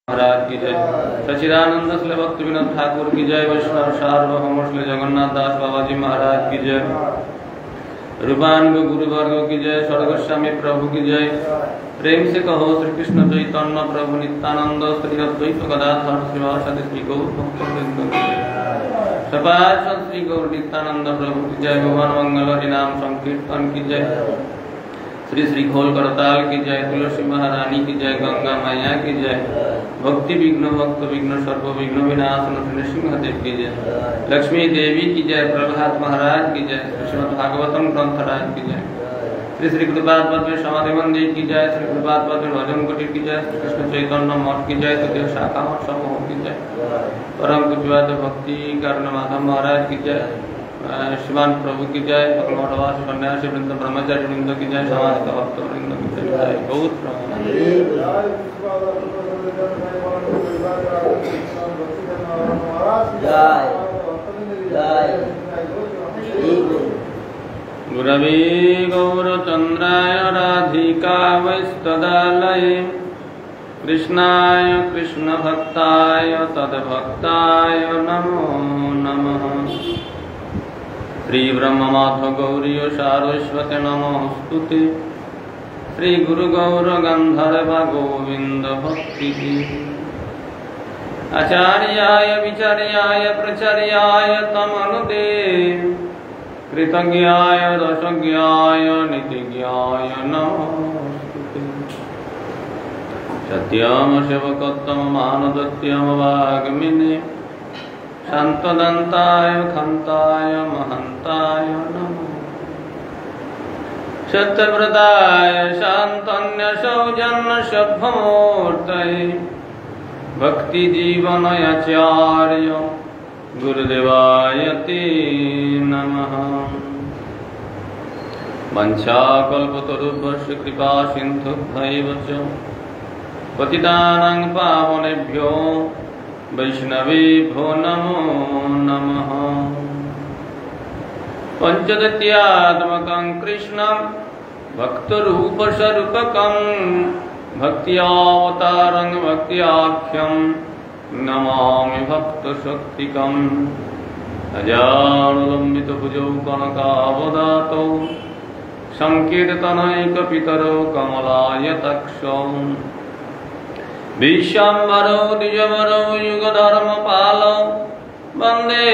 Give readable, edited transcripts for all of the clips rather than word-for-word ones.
महाराज की जय। सच्चिदानंद श्री भक्ति विनोद ठाकुर की जय। वैष्णव सार्वभौम श्री जगन्नाथ दास बाबा जी महाराज की जय। रूपानुग गुरुवर्ग की जय। स्वर्गस्वामी प्रभु की जय। प्रेम से कहो श्री कृष्ण चैतन्य प्रभु नित्यानंद श्री अद्वैत गदाधर श्रीवासदि श्री गौर भक्तवृंद की जय। सपार्ष श्री गौर नित्यानंद प्रभु की जय। भगवान मंगल हरि नाम संकीर्तन की जय। श्री श्री खोल करताल की जय। तुलसी महारानी की जय। गंगा मैया की जय। भक्ति विघ्न भक्त विघ्न सर्व विघ्न विनाशन नृसिंहदेव की जय। लक्ष्मी देवी की जय। प्रहलाद महाराज की जय। श्रीमद् भागवतम ग्रंथराज की जय। श्री श्री कृपाद पद्मे समाधि मंदिर की जय। श्री कृपाद पद्मे भजन कुटीर की जय। श्री कृष्ण चैतन्य मठ की जय। तृतीय शाखा मठ समूह की जय। परम पूज्यपाद भक्ति कारण माधव महाराज की जय। शिवान प्रभु की जय। मठवास सन्यासी वृंद ब्रह्मचारी वृंद की जय। समाज का भक्त वृंद की जय। बहुत गुरवे गौरचंद्राय राधिकावैस्तदालये कृष्णाय कृष्ण भक्ताय तद्भक्ताय नमो नमः। श्री ब्रह्म माधव गौरी सारस्वती नमोस्तुते। श्री गुरु गौर गंधर्व गोविंद भक्ति आचार्याय विचार्याय प्रचार्याय तमनुदे कृतज्ञाय रसज्ञाय नितिज्ञाय नमोस्तुते। सत्यम सेवकत्तम मानदत्यम वाग्मिने शांतदंताय खंताय महंताय नमो। सत्यव्रताय शांतन्य सौजन्य सभ्यमूर्तये भक्ति जीवनयाचार्य गुरुदेवाय ते नमः। वंशाकल्पतरुभ्यश्च कृपा सिन्धुभ्यैव च पतितानां पावनेभ्यो वैष्णवेभ्यो नमो नमः। पंचदत्यात्मकं कृष्णं भक्तरूपस्वरूपकं भक्त्यावतारं भक्त्याख्यं नमामि भक्तशक्तिकम्। अजानुलम्बितभुजौ कनकावदातौ संकीर्तनैकपितरौ कमलायताक्षौ विश्वाम्बरौ द्विजवरौ युगधर्मपालौ वन्दे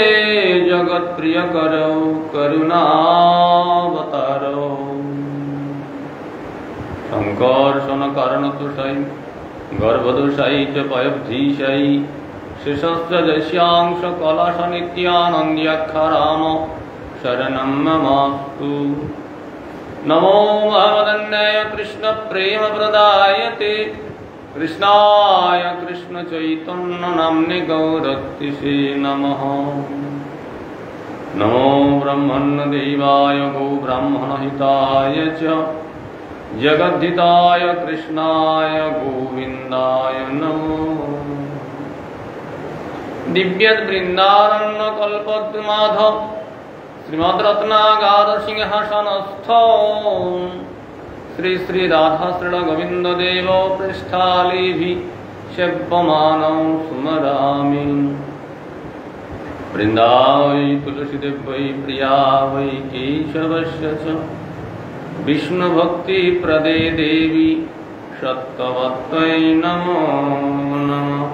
जगत्प्रियकरौ करुणावतारौ। संकर्षणकारणतुषै गर्भदोषै च पयब्धीशै शिशस्य जस्यांश कलशनित्यानन्द्याख्यराम शरणं ममास्तु। नमो भगवदन्याय कृष्णप्रेमप्रदायते कृष्णाय कृष्ण चैतन्य नाम्ने गौरतिसे नमः। नमो ब्रह्मण्यदेवाय गो ब्राह्मणहिताय च जगद्धिताय कृष्णाय गोविन्दाय नमो। दिव्यवृन्दारण्यकल्पद्रुमाधव श्रीमद्रत्नागार सिंहासनस्थो श्री श्री राधा श्रीण गोविंद देव पृष्ठालीभि सेव्यमानं सुमरामि। वृन्दावै तुलसीदेव वै प्रिया वै केशवस्य च विष्णुभक्ति प्रदे देवी सत्त्ववत्त्वै नमो नमः।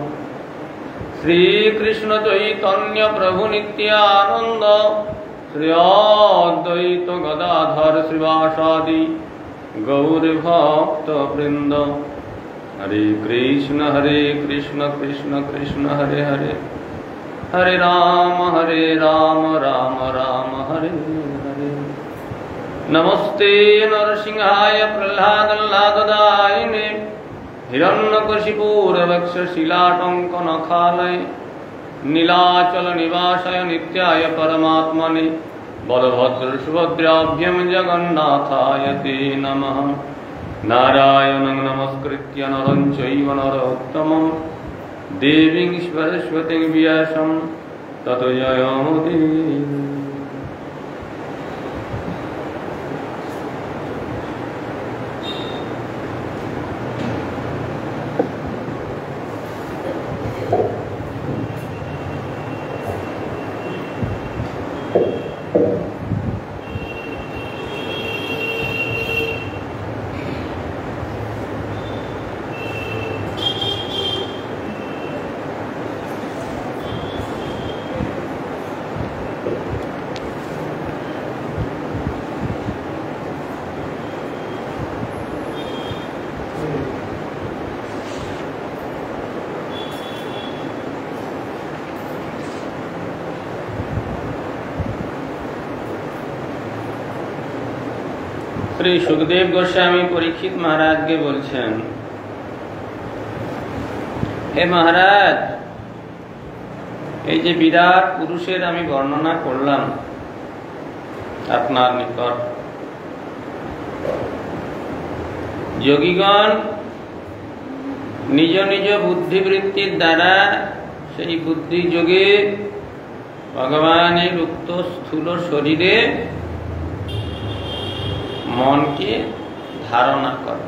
श्रीकृष्ण चैतन्य प्रभु नित्यानंद श्री अद्वैत गदाधर श्रीवासादि गौर भक्त वृंद। हरे कृष्ण कृष्ण कृष्ण हरे हरे हरे राम राम राम हरे हरे। नमस्ते नरसिंहाय प्रह्लाददायिने हिरण्यकशिपूरवक्षशिलाटङ्कनखालये नीलाचल निवासाय नित्याय परमात्मने बलभद्र सुभद्राभ्यं जगन्नाथाय ते नमः। नारायणं नमस्कृत्य नरं चैव नरोत्तमं देवीं सरस्वतीं व्यासं ततो जयमुदीरये। শ্রী সুখদেব গোস্বামী পরীক্ষিত মহারাজকে বলছেন, হে মহারাজ, এই যে বিরাট পুরুষের আমি বর্ণনা করলাম আপনার নিকট, যোগীগণ নিজ নিজ বুদ্ধিবৃত্তির দ্বারা সেই বুদ্ধি যোগে ভগবানের উক্ত স্থূল শরীরে মনকে ধারণা করে।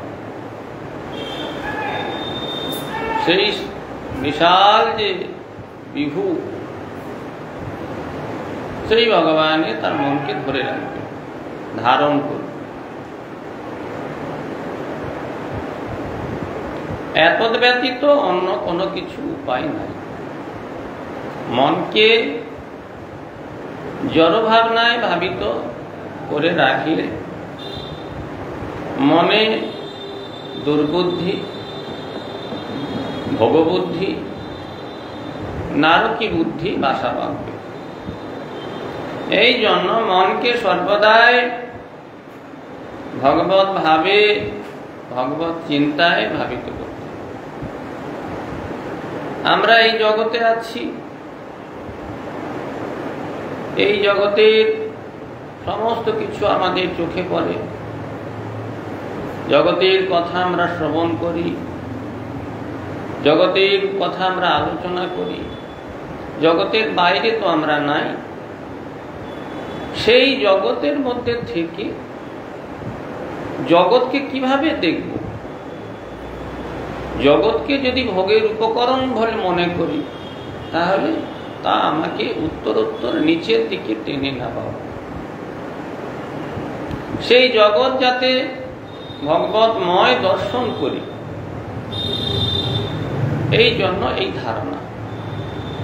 সেই বিশাল যে বিভু, সেই ভগবানে তার মনকে ধরে রাখবে, ধারণ করবে। এতদ ব্যতীত অন্য কোনো কিছু উপায় নাই। মনকে জড় ভাবনায় ভাবিত করে রাখলে মনে দুর্বুদ্ধি, ভোগবুদ্ধি, নারকী বুদ্ধি বাসা বাঁধবে। এই জন্য মনকে সর্বদাই ভগবত ভাবে, ভগবত চিন্তায় ভাবিত করতে। আমরা এই জগতে আছি, এই জগতের সমস্ত কিছু আমাদের চোখে পড়ে, জগতের কথা আমরা শ্রবণ করি, জগতের কথা আমরা আলোচনা করি, জগতের বাইরে তো আমরা নাই। সেই জগতের মধ্যে থেকে জগৎকে কিভাবে দেখব? জগৎকে যদি ভোগের উপকরণ বলে মনে করি, তাহলে তা আমাকে উত্তরোত্তর নিচের দিকে টেনে নেওয়া। সেই জগৎ যাতে ভগবতময় দর্শন করি, এই জন্য এই ধারণা।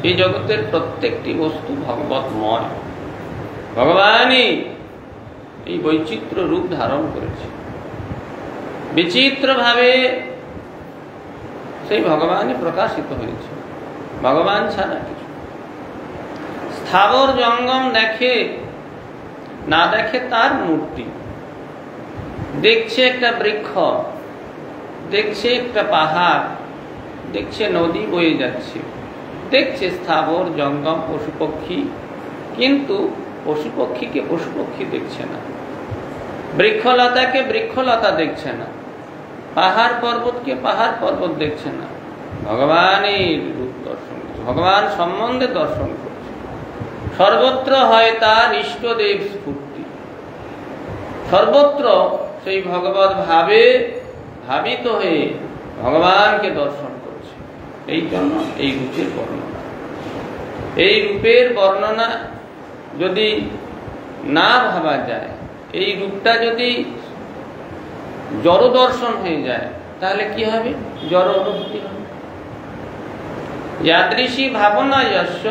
এই জগতের প্রত্যেকটি বস্তু ভগবতময়, ভগবানই এই বৈচিত্র্য রূপ ধারণ করেছে। বিচিত্র ভাবে সেই ভগবানই প্রকাশিত হয়েছে, ভগবান ছাড়া কিছু। স্থাবর জঙ্গম দেখে না দেখে তার মূর্তি, দেখছে একটা বৃক্ষ, দেখছে একটা পাহাড়, দেখছে নদী বয়ে যাচ্ছে, দেখছে স্থাবর জঙ্গম পশু পক্ষী, কিন্তু পশু পক্ষীকে পশু পক্ষী দেখছে না, বৃক্ষলতাকে বৃক্ষলতা দেখছে না, পাহাড় পর্বতকে পাহাড় পর্বত দেখছে না। ভগবানের রূপ দর্শন করছে, ভগবান সম্বন্ধে দর্শন করছে। সর্বত্র হয় তার ইষ্টদেব স্ফূর্তি, সর্বত্র সেই ভগবত ভাবে ভাবিত হয়ে ভগবানকে দর্শন করছে। এই জন্য এই রূপের বর্ণনা। এই রূপের বর্ণনা যদি না ভাবা যায়, এই রূপটা যদি জড় দর্শন হয়ে যায়, তাহলে কি হবে? জড় অনুভূতি হবে। যাদৃশী ভাবনা যস্য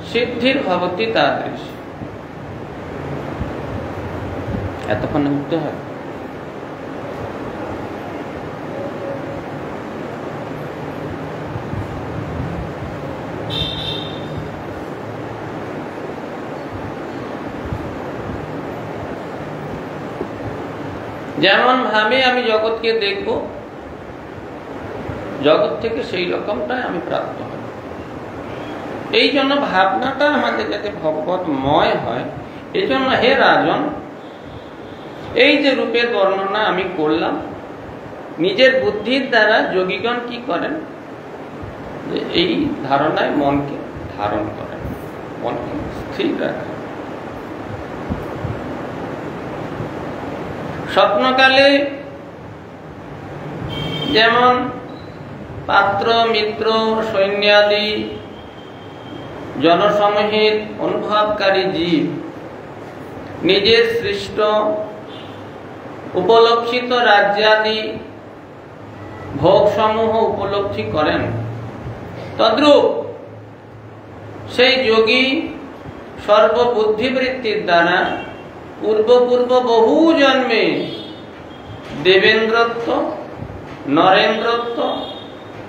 সিদ্ধির ভবতি তাদৃশী। এতক্ষণ উঠতে হবে। যেমন ভাবে আমি জগৎকে দেখব, জগৎ থেকে সেই রকমটাই আমি প্রাপ্ত হব। এই জন্য ভাবনাটা আমাদের যাতে ভগবতময় হয়, এই জন্য হে রাজন, এই যে রূপের বর্ণনা আমি করলাম, নিজের বুদ্ধির দ্বারা যোগীগণ কি করেন? যে এই ধারণায় মনকে ধারণ করেন, মনকে স্থির রাখেন। স্বপ্নকালে যেমন পাত্র, মিত্র, সৈন্যাদি জনসমূহের অনুভবকারী জীব নিজের সৃষ্ট উপলক্ষিত রাজ্যাদি ভোগসমূহ উপলব্ধি করেন, তদ্রূপ সেই যোগী সর্ববুদ্ধিবৃত্তির দ্বারা পূর্ব বহু জন্মে দেবেন্দ্রত্ব, নরেন্দ্রত্ব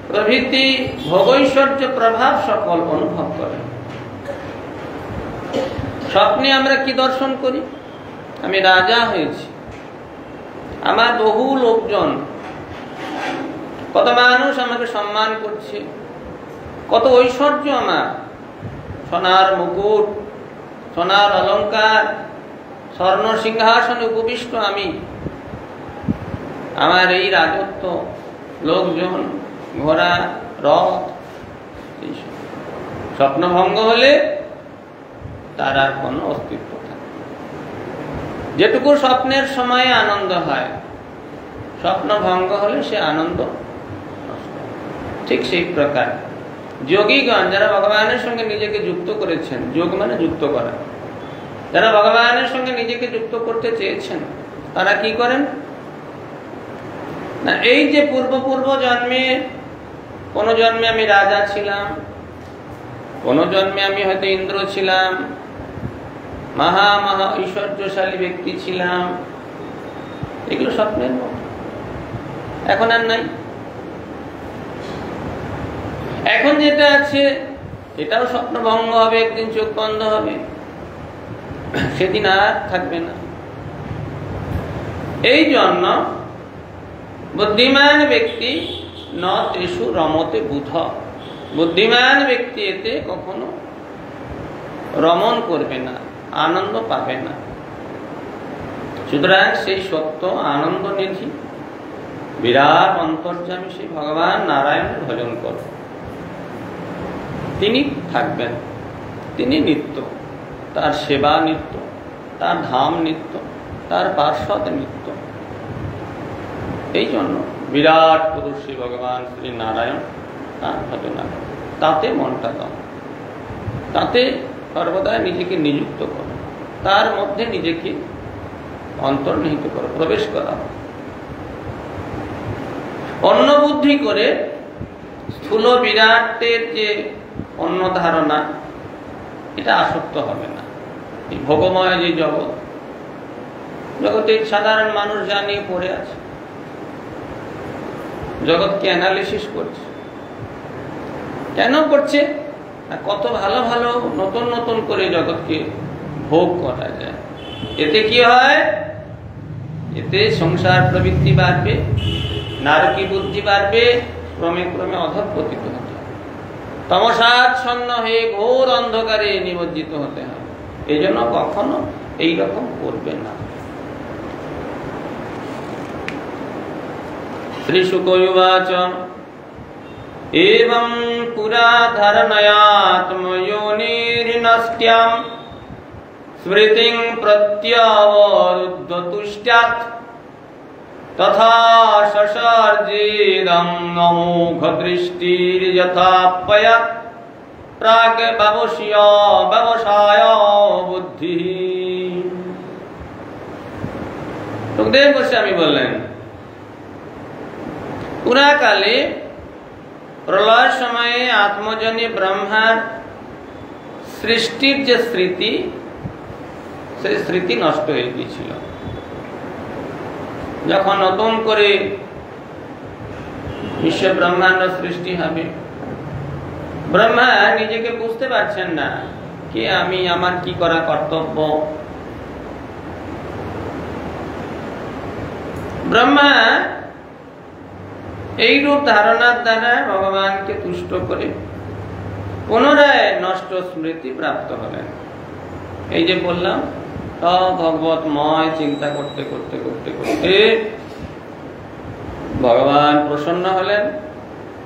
প্রভৃতি ভোগৈশ্বর্য প্রভাব সকল অনুভব করেন। স্বপ্নে আমরা কি দর্শন করি? আমি রাজা হয়েছি, আমার বহু লোকজন, কত মানুষ আমাকে সম্মান করছে, কত ঐশ্বর্য আমার, সোনার মুকুট, সোনার অলংকার, স্বর্ণ সিংহাসনে উপবিষ্ট আমি, আমার এই রাজত্ব, লোকজন, ঘোড়া, রথ, স্বপ্নভঙ্গ হলে তার আর কোনো অস্তিত্ব থাকে। যেটুকু স্বপ্নের সময়ে আনন্দ হয়, স্বপ্ন ভঙ্গ হলে সে আনন্দ ঠিক সেই প্রকার যোগীগণ যারা ভগবানের সঙ্গে নিজেকে যুক্ত করেছেন, যোগ মানে যুক্ত করা, যারা ভগবানের সঙ্গে নিজেকে যুক্ত করতে চেয়েছেন তারা কি করেন না, এই যে পূর্ব জন্মে, কোন জন্মে আমি রাজা ছিলাম, কোন জন্মে আমি হয়তো ইন্দ্র ছিলাম, মহা ঐশ্বর্যশালী ব্যক্তি ছিলাম, এগুলো স্বপ্নের মতো, এখন আর নাই। এখন যেটা আছে এটাও স্বপ্নভঙ্গ হবে, একদিন চোখ বন্ধ হবে, সেদিন আর থাকবে না। এই জন্য বুদ্ধিমান ব্যক্তি ন তেষু রমতে বুধ, বুদ্ধিমান ব্যক্তি এতে কখনো রমণ করবে না, আনন্দ পাবে না। সুতরাং সেই সত্য আনন্দ নিধি বিরাট অন্তর্যামী সেই ভগবান নারায়ণের ভজন করো, তিনি থাকবেন, তিনি নিত্য, তার সেবা নিত্য, তার ধাম নিত্য, তার পার্শ্বদ নিত্য। এই জন্য বিরাট পুরুষ শ্রী ভগবান শ্রী নারায়ণ তার ভজনা, তাতে মনটা দাও, তাতে সর্বদা নিজেকে নিযুক্ত করো, তার মধ্যে নিজেকে অন্তর্নিহিত করো, প্রবেশ করা। অন্য বুদ্ধি করে স্থূল বিরাটের যে অন্য ধারণা, এটা আসক্ত হবে না। এই ভোগময় যে জগৎ, জগতে সাধারণ মানুষ যা নিয়ে পড়ে আছে, জগৎকে অ্যানালিসিস করছে, কেন করছে? কত ভালো ভালো নতুন নতুন করে জগৎকে ভোগ করা যায়। এতে কি হয়? এতে সংসার প্রবৃত্তি বাড়বে, নারকী বুদ্ধি বাড়বে, ক্রমে ক্রমে অধঃপতিত হতে হবে, তমসাচ্ছন্ন হয়ে ঘোর অন্ধকারে নিমজ্জিত হতে হবে। এই জন্য কখনো এইরকম করবে না। শ্রী শুক উবাচ এবং পুরা ধারণয়াত্ময়োনির্নষ্ট্যাম স্মৃতিং প্রত্যবরুদ্ধতুষ্ট্যাৎ তথা সসর্জেদং অমোঘ দৃষ্টির্যথাপয়া প্রাগ ব্যবসায় বুদ্ধি। সুখদেব গোস্বামী বললেন, পুরাকালে প্রলয় সময়ে আত্মজনী ব্রহ্মার সৃষ্টির যে স্মৃতি, সেই স্মৃতি নষ্ট হয়ে গিয়েছিল। যখন নতুন করে বিশ্ব ব্রহ্মাণ্ড সৃষ্টি হবে, ব্রহ্মা নিজেকে বুঝতে পারছেন না কি আমি, আমার কি করা কর্তব্য। ব্রহ্মা এই রূপ ধারণার দ্বারা ভগবানকে তুষ্ট করে পুনরায় নষ্ট স্মৃতি প্রাপ্ত হলেন। এই যে বললাম, ভগবতময় চিন্তা করতে করতে করতে করতে ভগবান প্রসন্ন হলেন,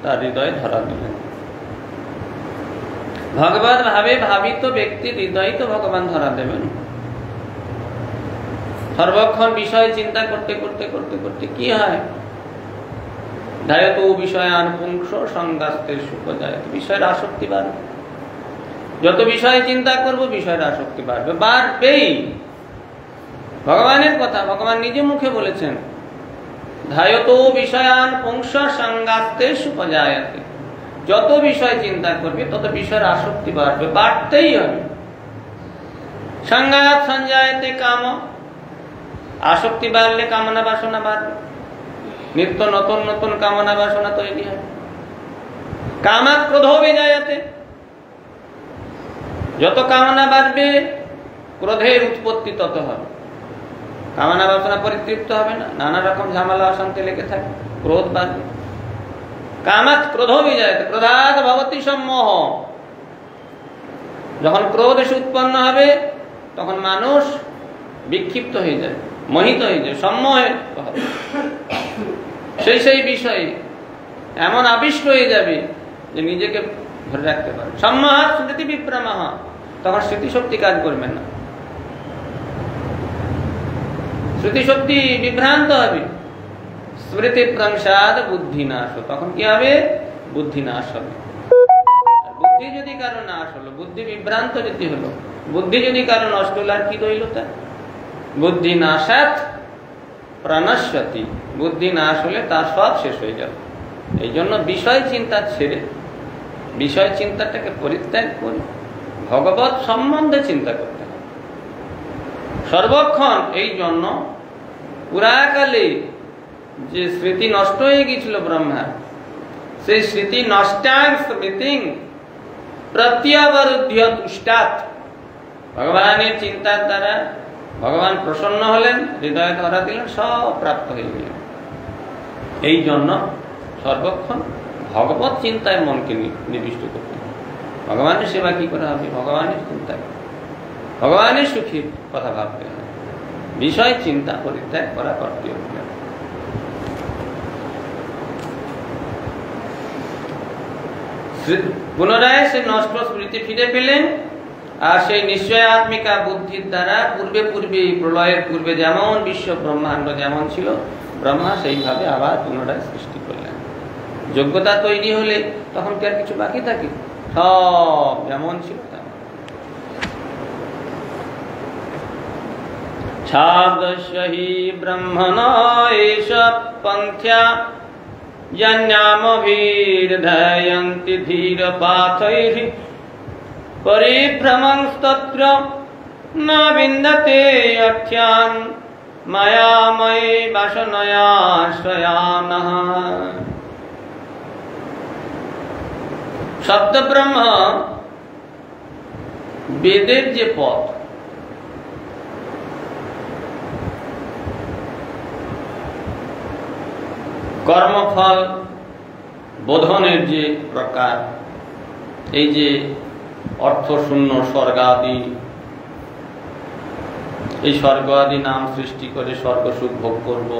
তার হৃদয়ে ধরা দিলেন। ভগবত ভাবে ভাবিত ব্যক্তির হৃদয় তো ভগবান ধরা দেবেন। সর্বক্ষণ বিষয় চিন্তা করতে করতে করতে করতে কি হয়? ধায়ত বিষয়ান পুংস সংগাস্তে সুখ যায়, বিষয়ের আসক্তি বাড়বে। যত বিষয় চিন্তা করব বিষয়ের আসক্তি বাড়বে, বাড়বেই। ভগবানের কথা ভগবান নিজে মুখে বলেছেন, ধায়ত বিষয়ান পুংস সংগাস্তে সুখ যায়। যত বিষয় চিন্তা করবে তত বিষয়ের আসক্তি বাড়বে, বাড়তেই হবে। সংঘাত সঞ্জায়তে কাম, আসক্তি বাড়লে কামনা বাসনা বাড়বে, নিত্য নতুন নতুন কামনা বাসনা তৈরি হবে। কামাত ক্রোধ বিজায়তে, যত কামনা বাড়বে ক্রোধের উৎপত্তি তত হবে। কামনা বাসনা পরিতৃপ্ত হবে না, নানা রকম ঝামেলা অশান্তি লেগে থাকে, ক্রোধ বাড়বে। কামাত ক্রোধ বিজয়, ক্রোধাৎ ভবতি সম্মোহ। যখন ক্রোধ এসে উৎপন্ন হবে তখন মানুষ বিক্ষিপ্ত হয়ে যায়, মোহিত হয়ে যায়, সম্মোহে হবে। সেই বিষয়ে এমন আবিষ্ট হয়ে যাবে যে নিজেকে ধরে রাখতে পারে। সম্মোহাৎ স্মৃতি বিভ্রমঃ, তখন স্মৃতিশক্তি কাজ করবে না, স্মৃতিশক্তি বিভ্রান্ত হবে। স্মৃতি প্রংসাদ বুদ্ধিনাশ, তখন কি হবে? বুদ্ধিনাশ হবে। বুদ্ধি যদি কারো নাশ হলো, বুদ্ধি বিভ্রান্ত যদি হলো, বুদ্ধি যদি কারো নষ্ট হলো, আর কি রইল তা? বুদ্ধি নাশাৎ প্রাণস্বতি, বুদ্ধি নাশ হলে তার সব শেষ হয়ে যাবে। এই জন্য বিষয় চিন্তা ছেড়ে বিষয় চিন্তাটাকে পরিত্যাগ করে ভগবত সম্বন্ধে চিন্তা করতে হবে সর্বক্ষণ। এই জন্য পুরাকালে যে স্মৃতি নষ্ট হয়ে গিয়েছিল ব্রহ্মার, সেই স্মৃতি নষ্টাং স্মৃতিং প্রত্যাবরুদ্ধ তুষ্টাৎ, ভগবানের চিন্তার দ্বারা ভগবান প্রসন্ন হলেন, হৃদয়ে ধরা দিলেন, সব প্রাপ্ত হয়ে গেল। এই জন্য সর্বক্ষণ ভগবত চিন্তায় মনকে নিবিষ্ট করতে হবে। ভগবানের সেবা কি করা হবে? ভগবানের চিন্তা, ভগবানের সুখীর কথা ভাবতে হবে, বিষয় চিন্তা পরিত্যাগ করা করতে হবে। পুনরায় সে নষ্ট স্মৃতি ফিরে পেলেন, আর সেই নিশ্চয়াত্মিকা বুদ্ধির দ্বারা পূর্বে প্রলয়ের পূর্বে যেমন বিশ্ব ব্রহ্মাণ্ড যেমন ছিল, ব্রহ্মা সেইভাবে আবার পুনরায় সৃষ্টি করলেন। যোগ্যতা তৈরি হলে তখন কি আর কিছু বাকি থাকে? সব যেমন ছিল তেমন। ছাদস্য হি ব্রহ্মণ এষ পন্থ্যা যন্যামভির্ধয়ন্তি ধীরপাথৈঃ পরিভ্রমংস্তত্র ন বিন্দতে অর্থ্যান মায়াময়ী বাসনয়াশ্রয়ানঃ। শব্দ ব্রহ্ম বেদের যে পথ, কর্মফল বোধনের যে প্রকার, এই যে অর্থশূন্য স্বর্গাদি, এই স্বর্গ আদি নাম সৃষ্টি করে স্বর্গ সুখ ভোগ করব,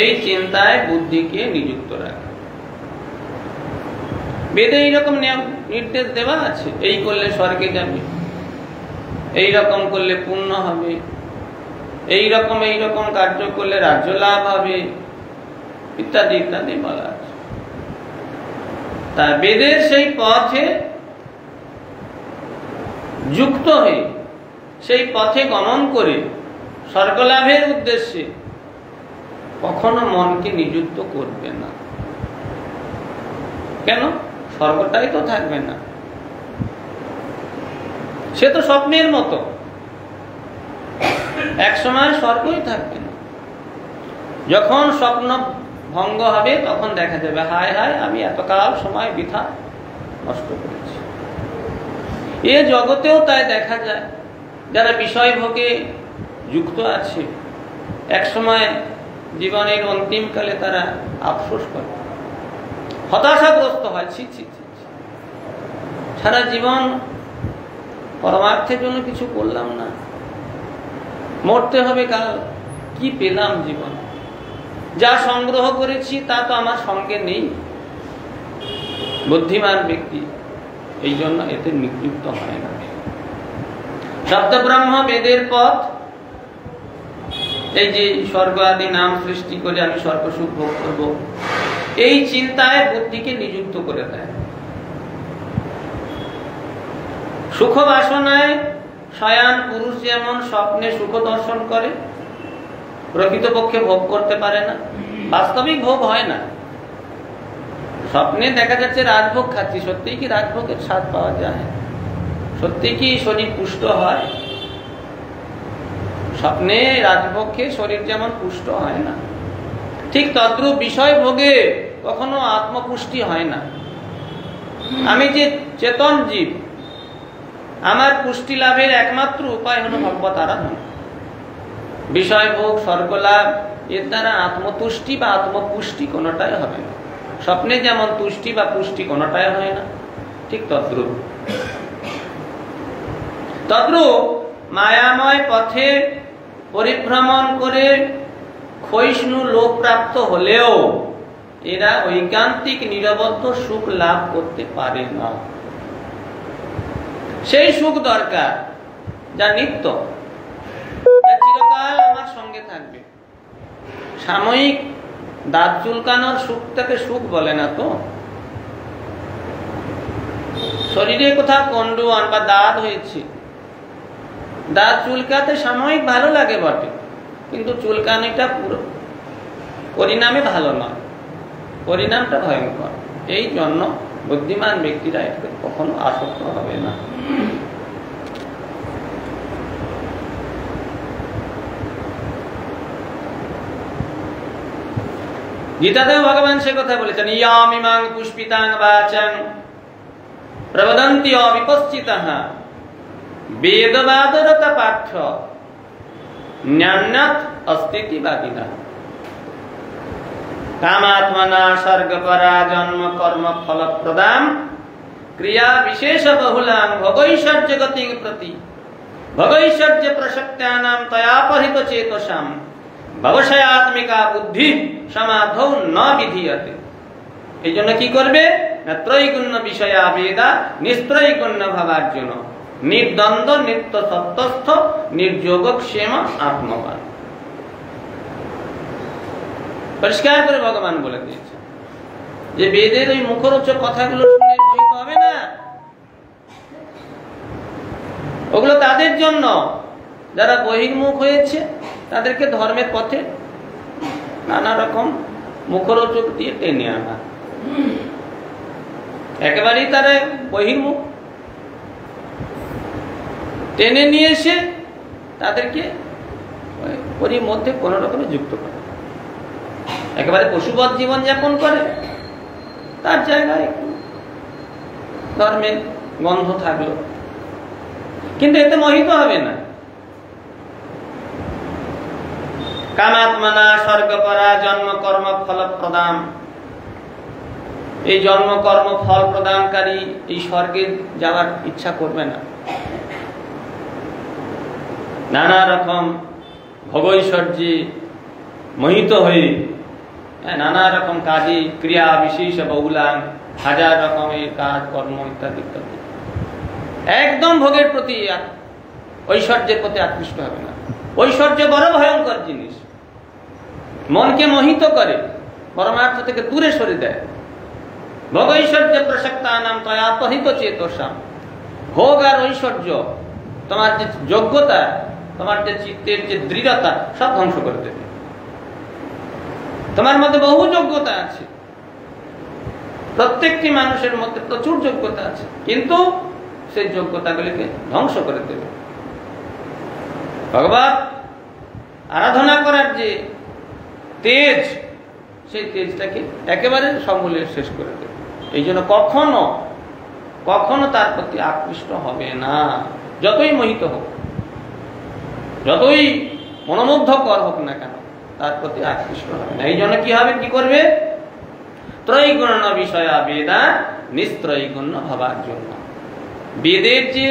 এই চিন্তায় বুদ্ধিকে নিযুক্ত রাখে। বেদে এইরকম নির্দেশ দেওয়া আছে, এই করলে স্বর্গে যাবে, এই রকম করলে পুণ্য হবে, এই রকম কার্য করলে রাজ্য লাভ হবে, ইত্যাদি ইত্যাদি বলা আছে। তা বেদের সেই পথে যুক্ত হয়ে, সেই পথে গমন করে স্বর্গলাভের উদ্দেশ্যে কখনো মনকে নিযুক্ত করবে না। কেন? স্বর্গটাই তো থাকবে না, সে তো স্বপ্নের মতো, এক সময় স্বর্গই থাকবে না। যখন স্বপ্ন ভঙ্গ হবে তখন দেখা যাবে, হায় হায়, আমি এতকাল সময় বৃথা নষ্ট করেছি। এ জগতেও তাই দেখা যায়, যারা বিষয় ভোগে যুক্ত আছে, এক সময় জীবনের অন্তিমকালে তারা আফসোস করে, হতাশাগ্রস্ত হয়, ছি ছি ছি, সারা জীবন পরমার্থের জন্য কিছু করলাম না, মরতে হবে কাল, কি পেলাম জীবন, যা সংগ্রহ করেছি তা তো আমার সঙ্গে নেই। বুদ্ধিমান ব্যক্তি এই জন্য এতে নিযুক্ত হয় না। শব্দ ব্রহ্ম বেদের পথ, এই যে স্বর্গ আদি নাম সৃষ্টি করে আমি স্বর্গ সুখ ভোগ করব, এই চিন্তায় বুদ্ধিকে নিযুক্ত করে দেয়। সুখ বাসনায় শয়ান পুরুষ যেমন স্বপ্নে সুখ দর্শন করে, প্রকৃতপক্ষে ভোগ করতে পারে না, বাস্তবিক ভোগ হয় না। স্বপ্নে দেখা যাচ্ছে রাজভোগ খাচ্ছি, সত্যি কি রাজভোগের স্বাদ পাওয়া যায়? সত্যি কি শরীর পুষ্ট হয়? স্বপ্নে রাজভোগ খেয়ে শরীর যেমন পুষ্ট হয় না, ঠিক তদ্রূপ বিষয় ভোগে কখনো আত্মপুষ্টি হয় না। আমি যে চেতন জীব, আমার পুষ্টি লাভের একমাত্র উপায় হল ভগবত আরাধনা। বিষয় ভোগ, স্বর্গলাভ, এর দ্বারা আত্মতুষ্টি বা আত্মপুষ্টি কোনোটাই হবে না। স্বপ্নে যেমন তুষ্টি বা পুষ্টি কোনোটাই হয় না, ঠিক তদ্রূপ মায়াময় পথে পরিভ্রমণ করে ক্ষয়িষ্ণু লোক প্রাপ্ত হলেও এরা ঐকান্তিক নিরবদ্ধ সুখ লাভ করতে পারে না। সেই সুখ দরকার যা নিত্য, যা চিরকাল আমার সঙ্গে থাকবে। সাময়িক দাঁত চুলকানোর সুখটাকে সুখ বলে না তো। শরীরে কোথাও কন্ডুয়ান বা দাঁত হয়েছে, দাঁত চুলকাতে সাময়িক ভালো লাগে বটে, কিন্তু চুলকানিটা পুরো পরিণামে ভালো নয়, পরিণামটা ভয়ঙ্কর। এই জন্য বুদ্ধিমান ব্যক্তিরা এতে কখনো আসক্ত হবে না। গীতাতেও ভগবান সে কথা বলেছেন, ইয়ামিমাং পুষ্পিতাং বাচাং প্রবদন্তি অবিপশ্চিতাঃ বেদবাদরতা পার্থ ন্যান্যাৎ অস্তিতিবাদিনাঃ কামাত্মনা স্বর্গপরা জন্ম কর্ম ফলপ্রদাম ক্রিয়া বিশেষ বহুলাং ভগৈশ্বর্য গতিং প্রতি ভগৈশ্বর্য প্রসক্তানাম তয়াপহৃত চেতসাম ভবশয়াত্মিকা বুদ্ধি সমাধৌ ন বিধীয়তে। এই জন্য কি করবে না, ত্রৈগুণ্য বিষয়া বেদা নিস্ত্রৈগুণ্য ভাবার্জুন নির্দ্বন্দ্ব নিত্য সত্যস্থ নির্যোগক্ষেম আত্মবান। পরিষ্কার করে ভগবান বলে দিয়েছে যে বেদের ওই মুখরোচক কথাগুলো শুনে মোহিত হবে না। ওগুলো তাদের জন্য যারা বহির্মুখ হয়েছে, তাদেরকে ধর্মের পথে নানা রকম মুখরোচক দিয়ে টেনে আনা। একেবারেই তারা বহির্মুখ, টেনে নিয়ে এসে তাদেরকে ওর মধ্যে কোন রকমের যুক্ত করে। একেবারে পশুবৎ জীবন যাপন করে, তার জায়গায় একটু ধর্মের গন্ধ থাকলো, কিন্তু এতে মোহিত হবে না। কামাত্মনা স্বর্গপরা জন্ম কর্ম ফল প্রদান, এই জন্ম কর্ম ফল প্রদানকারী এই স্বর্গে যাওয়ার ইচ্ছা করবে না। নানা রকম ভগৈশ্বর্যে মোহিত হয়ে নানা রকম কাজে ক্রিয়া বিশেষ বহুলাং, হাজার রকমের কাজ কর্ম ইত্যাদি ইত্যাদি, একদম ভোগের প্রতি ঐশ্বর্যের প্রতি আকৃষ্ট হবে না। ঐশ্বর্য বড় ভয়ঙ্কর জিনিস, মনকে মোহিত করে, পরমার্থ থেকে দূরে সরে দেয়। ভোগৈশ্বর্য প্রসক্তানাম তয়াপহৃত চেতসাম, ভোগ আর ঐশ্বর্য তোমার যে যোগ্যতা, তোমার যে চিত্তের যে দৃঢ়তা, সব ধ্বংস করে দেবে। তোমার মধ্যে বহু যোগ্যতা আছে, প্রত্যেকটি মানুষের মধ্যে প্রচুর যোগ্যতা আছে, কিন্তু সেই যোগ্যতাগুলিকে ধ্বংস করে দেবে। ভগবান আরাধনা করার যে তেজ, সেই তেজটাকে একেবারে সমূলে শেষ করে দেবে। এই জন্য কখনো কখনো তার প্রতি আকৃষ্ট হবে না, যতই মোহিত হোক, যতই মনোমুগ্ধকর হোক না কেন, তার প্রতি আকৃষ্ট হবে না। এই জন্য কি হবে, কি করবে, ত্রৈগুণ্য বিষয়া বেদা নিস্ত্রৈগুণ্য ভাবার জন্য। বেদের যে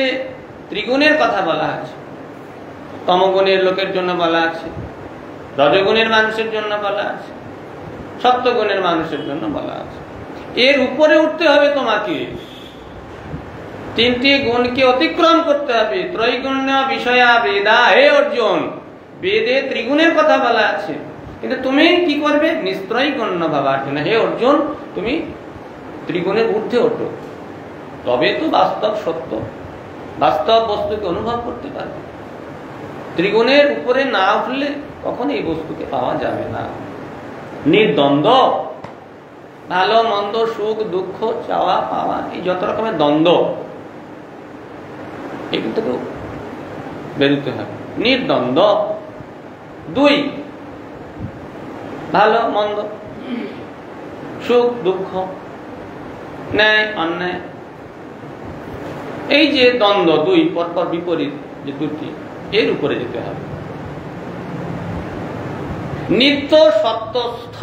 ত্রিগুণের কথা বলা আছে, তমগুণের লোকের জন্য বলা আছে, রজগুণের মানুষের জন্য বলা আছে, সত্যগুণের মানুষের জন্য বলা আছে। এর উপরে উঠতে হবে তোমাকে, তিনটি গুণকে অতিক্রম করতে হবে। ত্রৈগুণ্য বিষয়া বেদা, হে অর্জুন, বেদে ত্রিগুণের কথা বলা আছে, কিন্তু তুমি কি করবে, নিস্ত্রৈগুণ্য ভাবার জন্য। হে অর্জুন, তুমি ত্রিগুণের ঊর্ধ্বে ওঠো, তবে তো বাস্তব সত্য, বাস্তব বস্তুকে অনুভব করতে পারবে। ত্রিগুণের উপরে না উঠলে কখনো এই বস্তুকে পাওয়া যাবে না। নির্দ্বন্দ্ব, ভালো মন্দ, সুখ দুঃখ, চাওয়া পাওয়া, এই যত রকমের দ্বন্দ্ব, এগুলো থেকে বেরোতে হবে। নির্দ্বন্দ্ব, দুই, ভালো মন্দ, সুখ দুঃখ, ন্যায় অন্যায়, এই যে দ্বন্দ্ব দুই পরপর বিপরীত যে দুটি, এর উপরে যেতে হবে। নিত্য সত্যস্থ,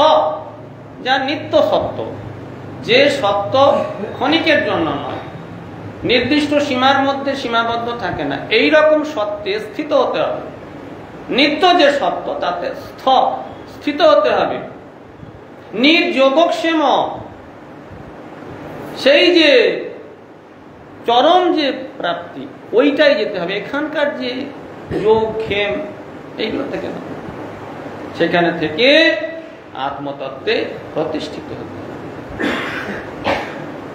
যা নিত্য সত্য, যে সত্য ক্ষণিকের জন্য নয়, নির্দিষ্ট সীমার মধ্যে সীমাবদ্ধ থাকে না, এই রকম সত্যে স্থিত হতে হবে। নিত্য যে সত্য তাতে স্থিত হতে হবে। নির্যোগক্ষেম, সেই যে চরম যে প্রাপ্তি, ওইটাই যেতে হবে। এখানকার যে যোগ ক্ষেম এইগুলো থেকে না, সেখানে থেকে আত্মতত্ত্বে প্রতিষ্ঠিত হতে হবে।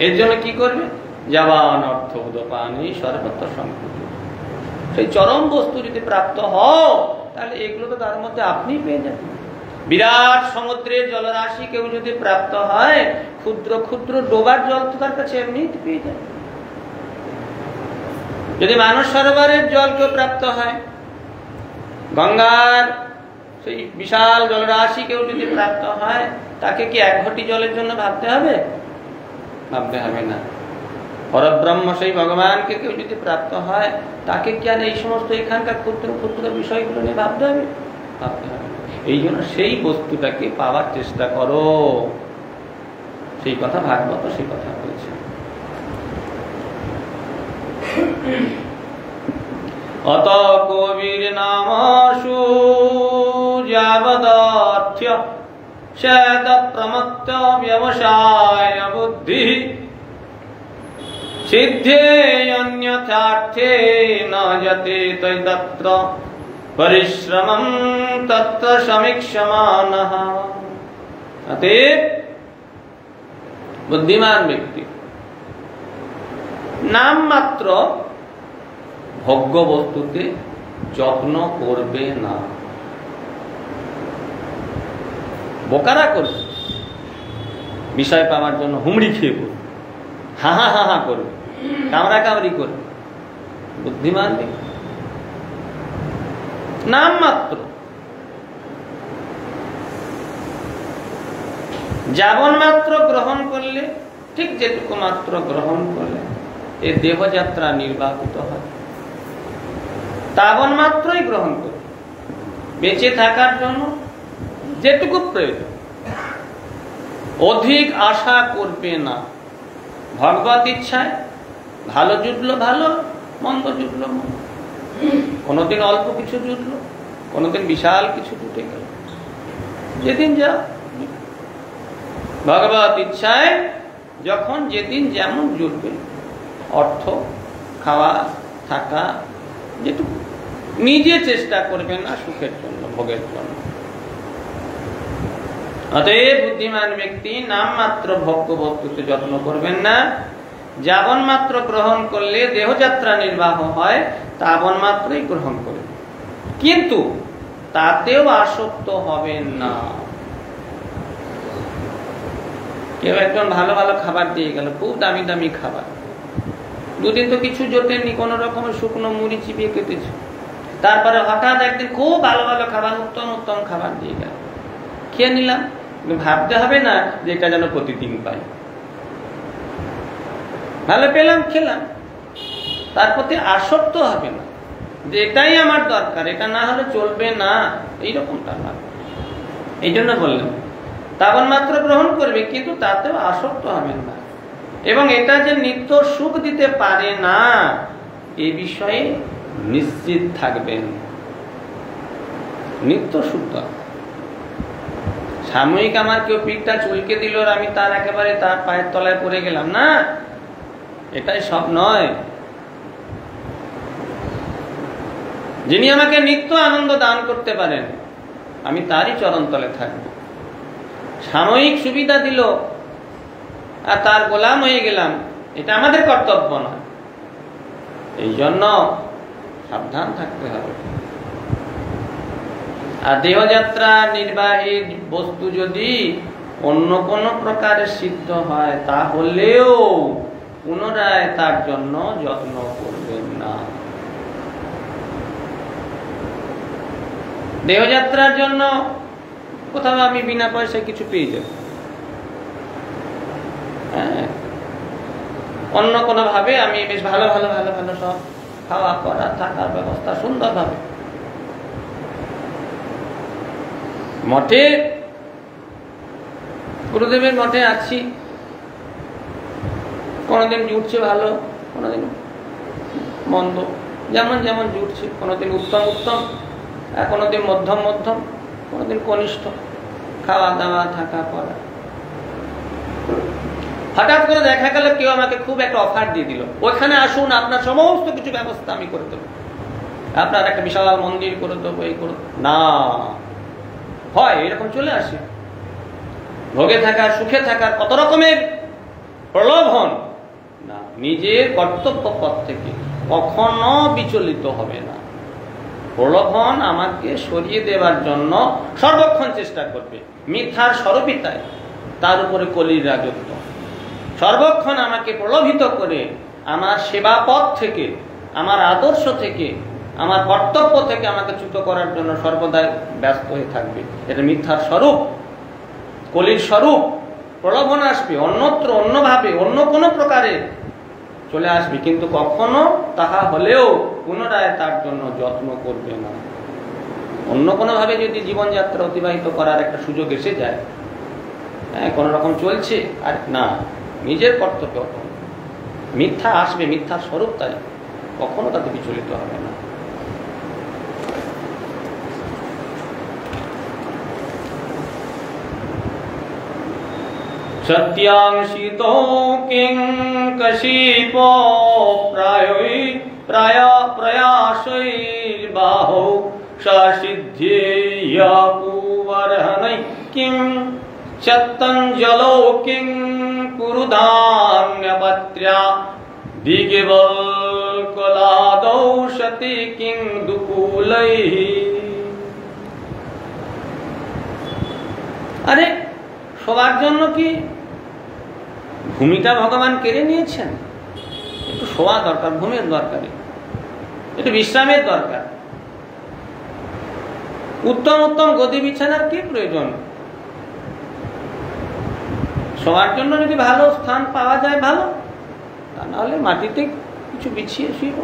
এর জন্য কি করবে? যাবান অর্থ উদপানি সর্বত্র সংকুচিত। সেই চরম বস্তু যদি প্রাপ্ত হও, তাহলে এগুলো তো তার মধ্যে আপনি পেয়ে যাবেন। বিরাট সমুদ্রের জলরাশি কেউ যদি প্রাপ্ত হয়, ক্ষুদ্র ক্ষুদ্র ডোবার জল তো তার কাছে এমনি পেয়ে যায়। যদি মানস সরোবরের জল কেউ প্রাপ্ত হয়, গঙ্গার সেই বিশাল জলরাশি কেউ যদি প্রাপ্ত হয়, তাকে কি এক ঘটি জলের জন্য ভাবতে হবে? ভাবতে হবে না। পরব্রহ্ম সেই ভগবানকে কেউ যদি প্রাপ্ত হয়, তাকে কি আর এই সমস্ত এখানকার ক্ষুদ্র ক্ষুদ্র বিষয়গুলো নিয়ে ভাবতে হবে? ভাবতে হবে। এই জন্য সেই বস্তুটাকে পাওয়ার চেষ্টা করো, সেই কথা ভাগবত সেই কথা বলছে। অত কবির নামসু যাবদর্থ্য শ্বেত প্রমত্ত ব্যবসায় বুদ্ধি সিদ্ধে অন্যথার্থে ন যতে তৈতত্র পরিশ্রমং তত্র সমীক্ষমানঃ। অতএব বুদ্ধিমান ব্যক্তি নাম মাত্র ভোগ্য বস্তুতে যত্ন করবে না। বোকারা করবে, বিষয় পাওয়ার জন্য হুমড়ি খেয়ে পড়বে, হা হা হা হা করবে, কামড়া কামড়ি করবে। বুদ্ধিমান ব্যক্তি নাম মাত্র, যাবন মাত্র গ্রহণ করলে, ঠিক যেটুকু মাত্র গ্রহণ করলে এই দেহযাত্রা নির্বাহিত হয়, তাবন মাত্রই গ্রহণ করবে। বেঁচে থাকার জন্য যেটুকু প্রয়োজন, অধিক আশা করবে না। ভগবত ইচ্ছায় ভালো জুটলো ভালো, মন্দ জুটলো মন্দ। কোনোদিন অল্প কিছু জুটলো, কোনোদিন বিশাল কিছু জুটে গেল, যেদিন যা। ভগবত ইচ্ছায় যখন যেদিন যেমন জুটবে, অর্থ, খাওয়া, থাকা, যেটুকু, নিজে চেষ্টা করবেন না সুখের জন্য, ভোগের জন্য। অতএব বুদ্ধিমান ব্যক্তি নাম মাত্র ভোগ্য বস্তুতে যত্ন করবেন না। যাবন মাত্র গ্রহণ করলে দেহযাত্রা নির্বাহ হয়, তাবন মাত্রই গ্রহণ করবেন, কিন্তু তাতেও আসক্ত হবেন না। কেউ একজন ভালো ভালো খাবার দিয়ে গেল, খুব দামি দামি খাবার, দুদিন তো কিছু জোটেনি, কোন রকমের শুকনো মুড়ি চিবিয়ে কেটেছে। তারপরে হঠাৎ একদিন খুব ভালো ভালো খাবার, উত্তম উত্তম খাবার দিয়ে গেল, খেয়ে নিলাম। ভাবতে হবে না যে এটা যেন প্রতিদিন পাই। ভালো পেলাম, খেলাম, তার প্রতি আসক্ত হবে না যে এটাই আমার দরকার, এটা না হলে চলবে না, এইরকমটা না। এই জন্য বললাম তাবন মাত্র গ্রহণ করবে, কিন্তু তাতেও আসক্ত হবেন না। এবং এটা যে নিত্য সুখ দিতে পারে না, এ বিষয়ে নিশ্চিত থাকবেন। নিত্য সুখ সাময়িক আমার কেউ পিঠটা চুলকে দিল আর আমি তার একেবারে তার পায়ের তলায় পড়ে গেলাম, না, এটাই সব নয়। যিনি আমাকে নিত্য আনন্দ দান করতে পারেন, আমি তারই চরণতলে থাকব। সাময়িক সুবিধা দিল আর তার গোলাম হয়ে গেলাম, এটা আমাদের কর্তব্য নয়। এই জন্য সাবধান থাকতে হবে। আর দেহযাত্রা নির্বাহী বস্তু যদি অন্য কোন প্রকারে সিদ্ধ হয়, তাহলেও পুনরায় তার জন্য যত্ন করবেন না। দেহযাত্রার জন্য কোথাও আমি বিনা পয়সায় কিছু পেয়ে যাব, অন্য কোনো ভাবে আমি বেশ ভালো ভালো ভালো ভালো সব খাওয়া করা থাকার ব্যবস্থা সুন্দরভাবে, মঠে, গুরুদেবের মঠে আছি, কোনোদিন জুটছে ভালো, কোনোদিন মন্দ, যেমন যেমন জুটছে, কোনোদিন উত্তম উত্তম, কোনোদিন মধ্যম মধ্যম, কোনোদিন কনিষ্ঠ, খাওয়া দাওয়া থাকা পড়া। হঠাৎ করে দেখা গেল কেউ আমাকে খুব একটা অফার দিয়ে দিল, ওখানে আসুন, আপনার সমস্ত কিছু ব্যবস্থা আমি করে দেবো, আপনার একটা বিশাল মন্দির করে দেবো, এই করে না হয় এরকম চলে আসে। ভোগে থাকার, সুখে থাকার কত রকমের প্রলোভন, না, নিজের কর্তব্য পথ থেকে কখনো বিচলিত হবে না। প্রলোভন আমাকে সরিয়ে দেওয়ার জন্য সর্বক্ষণ চেষ্টা করবে, মিথ্যার স্বরূপিতায়, তার উপরে কলির রাজত্ব, সর্বক্ষণ আমাকে প্রলোভিত করে আমার সেবা পথ থেকে, আমার আদর্শ থেকে, আমার কর্তব্য থেকে আমাকে চ্যুত করার জন্য সর্বদাই ব্যস্ত হয়ে থাকবে। এটা মিথ্যার স্বরূপ, কলির স্বরূপ। প্রলোভন আসবে অন্যত্র, অন্যভাবে, অন্য কোনো প্রকারে চলে আসবে, কিন্তু কখনো তাহা হলেও পুনরায় তার জন্য যত্ন করবে না। অন্য কোনোভাবে যদি জীবনযাত্রা অতিবাহিত করার একটা সুযোগ এসে যায়, হ্যাঁ, কোনো রকম চলছে, আর না, নিজের কর্তব্য মিথ্যা আসবে, মিথ্যার স্বরূপ, তাই কখনো তাতে বিচলিত হবে না। সত্যাংশিতো কিং কশিপো প্রয়াসৈর্বাহো সিদ্ধ্যেয়াকুবর্হণৈ কিং চত্তঞ্জলো কিং কুরুধান্যপত্র্যা দিগবল্কলাদৌ সতি কিং দুকুলৈঃ। আরে সবার জন্য কি ভূমিটা ভগবান কেড়ে নিয়েছেন? একটু শোয়া দরকার, ঘুমের দরকার, একটু বিশ্রামের দরকার। উত্তম উত্তম গদি বিছানার কি প্রয়োজন? শোয়ার জন্য যদি ভালো স্থান পাওয়া যায় ভালো, তা নাহলে মাটিতে কিছু বিছিয়ে শুইব।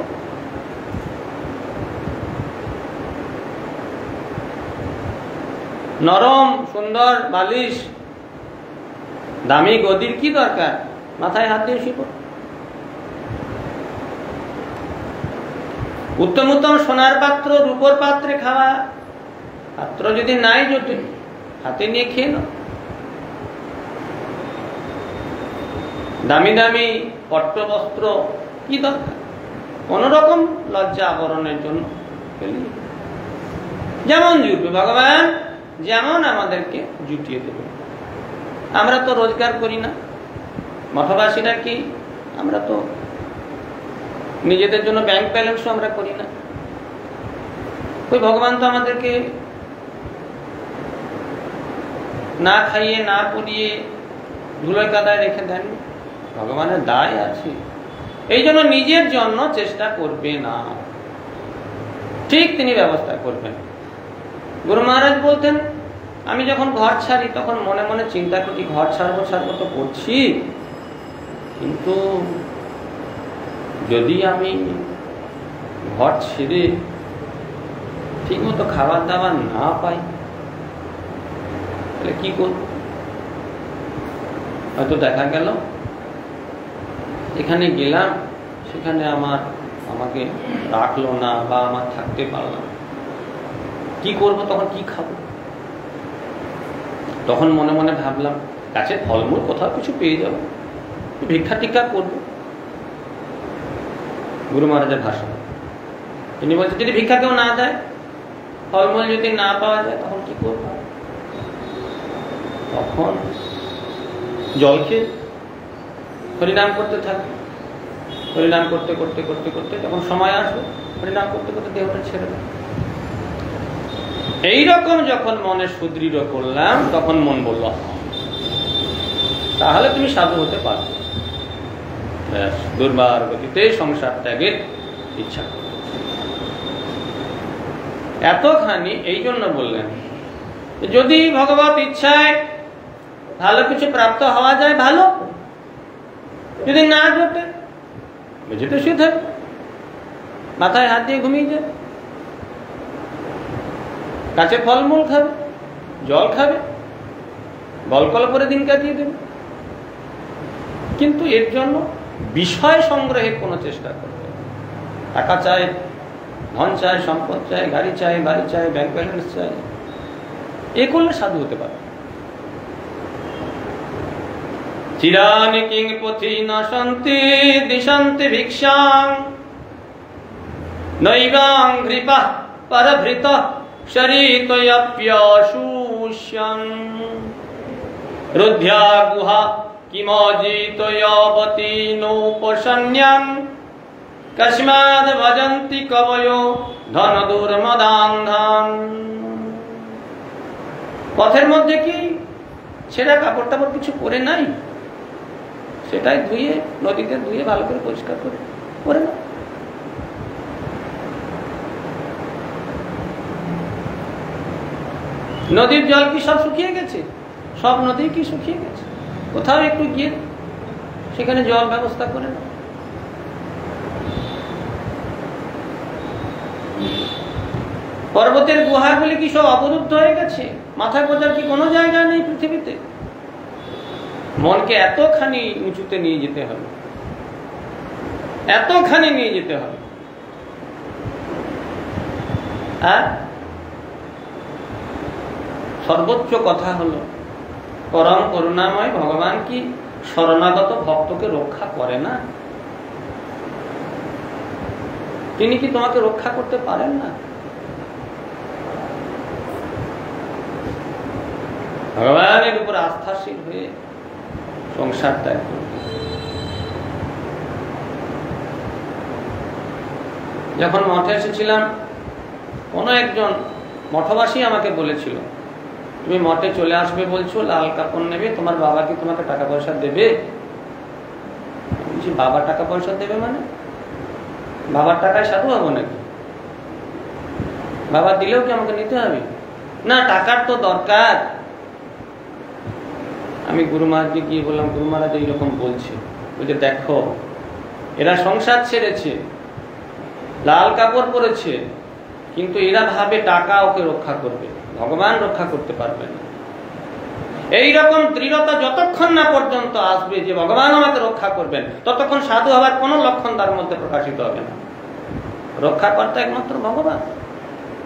নরম সুন্দর বালিশ, দামি গদির কি দরকার? মাথায় হাত দিয়ে শুইব। উত্তম উত্তম সোনার পাত্র, রূপোর পাত্রে খাওয়া, পাত্র যদি নাই জোটে হাতে নিয়ে খেয়ে নাও। দামি দামি পট্টবস্ত্র কি দরকার? কোন রকম লজ্জা আবরণের জন্য যেমন জুটবে ভগবান, যেমন আমাদেরকে জুটিয়ে দেবে। আমরা তো রোজগার করি না, মঠবাসীরা কি, আমরা তো নিজেদের জন্য ব্যাংক ব্যালেন্সও আমরা করি না। ওই ভগবান তো আমাদেরকে না খাইয়ে, না পরিয়ে, ধুলোয় কাদায় রেখে দেন। ভগবানের দায় আছে, এই জন্য নিজের জন্য চেষ্টা করবে না, ঠিক তিনি ব্যবস্থা করবেন। গুরু মহারাজ বলতেন, আমি যখন ঘর ছাড়ি তখন মনে মনে চিন্তা করি, ঘর ছাড়বো ছাড়বো তো করছি, কিন্তু যদি আমি ঘর ছেড়ে ঠিক মতো খাবার দাবার না পাই তাহলে কি করব? হয়তো দেখা গেল এখানে গেলাম, সেখানে আমাকে রাখলো না, বা আমার থাকতে পারলাম, কি করব? তখন কি খাবো? তখন মনে মনে ভাবলাম, গাছের ফলমূল কোথাও কিছু পেয়ে যাবো, ভিক্ষা টিক্ষা করবো। গুরু মহারাজের ভাষণ, তিনি বলছেন, যদি ভিক্ষা কেউ না দেয়, ফলমূল যদি না পাওয়া যায়, তখন কি করবো? তখন জল খেয়ে হরিনাম করতে থাকবে। হরিনাম করতে করতে করতে করতে যখন সময় আসবে, হরিনাম করতে করতে দেহটা ছেড়ে দেবে। এইরকম যখন মনে সুদৃঢ় করলাম, তখন মন বলল, তাহলে তুমি সাধু হতে পারবে। দুর্বার গতিতে সংসার ত্যাগের ইচ্ছা করো। এতখানি এই জন্য বললেন, যদি ভগবত ইচ্ছায় ভালো কিছু প্রাপ্ত হওয়া যায় ভালো, যদি না জোটে বেঁচে শুয়ে থাকবে, মাথায় হাত দিয়ে ঘুমিয়ে যাবে, কাছে ফলমূল খাবে, জল খাবে, গলকল করে দিন কাটিয়ে দেবে, কিন্তু এর জন্য বিষয় সংগ্রহের কোনো চেষ্টা করবে। টাকা চাই, ধন চাই, সম্পদ চাই, গাড়ি চাই, বাড়ি চাই, ব্যাংক ব্যালেন্স চাই, এ করলে সাধু হতে পারে। চিরানি কিং পথি নশন্তি দিশন্তি ভিক্ষাং নৈবাং কৃপা পরভৃত শরিতয়প্যশুষ্যং রুদ্ধ্যা গুহা কিমজিতয়বতি নৌপশন্যং কস্মাদ ভজন্তি কবয়ো ধন দুর্মদান্ধান। পথের মধ্যে কি ছেঁড়া কাপড় টাপড় কিছু পরে নাই, সেটাই ধুয়ে নদীতে ধুয়ে ভালো করে পরিষ্কার করে পরে না। নদীর জল কি সব শুকিয়ে গেছে? সব নদী কি শুকিয়ে গেছে? কোথাও একটু গিয়ে সেখানে জল ব্যবস্থা করে না। পর্বতের গুহাগুলি কি সব অবরুদ্ধ হয়ে গেছে? মাথা গোজার কি কোনো জায়গা নেই পৃথিবীতে? মনকে এতখানি উঁচুতে নিয়ে যেতে হবে, এতখানি নিয়ে যেতে হবে। আর সর্বোচ্চ কথা হলো, পরম করুণাময় ভগবান কি শরণাগত ভক্তকে রক্ষা করে না? তিনি কি তোমাকে রক্ষা করতে পারেন না? ভগবানের উপর আস্থাশীল হয়ে সংসার ত্যাগ করবে। যখন মঠে এসেছিলাম, কোনো একজন মঠবাসী আমাকে বলেছিল, তুমি মঠে চলে আসবে বলছো, লাল কাপড় নেবে, তোমার বাবা কি তোমাকে টাকা পয়সা দেবে? বলছি, বাবা টাকা পয়সা দেবে মানে? বাবার টাকায় সাধু হবো নাকি? বাবা দিলেও কি আমাকে নিতে হবে? না, টাকার তো দরকার। আমি গুরু মহারাজকে গিয়ে বললাম, গুরু মহারাজ এইরকম বলছে। বলছে, দেখো, এরা সংসার ছেড়েছে, লাল কাপড় পরেছে, কিন্তু এরা ভাবে টাকা ওকে রক্ষা করবে, ভগবান রক্ষা করতে পারবে না। এইরকম দৃঢ়তা যতক্ষণ না পর্যন্ত আসবে যে ভগবান আমাকে রক্ষা করবেন, ততক্ষণ সাধু হওয়ার কোনো লক্ষণ তার মধ্যে প্রকাশিত হবে না। রক্ষাকর্তা একমাত্র ভগবান।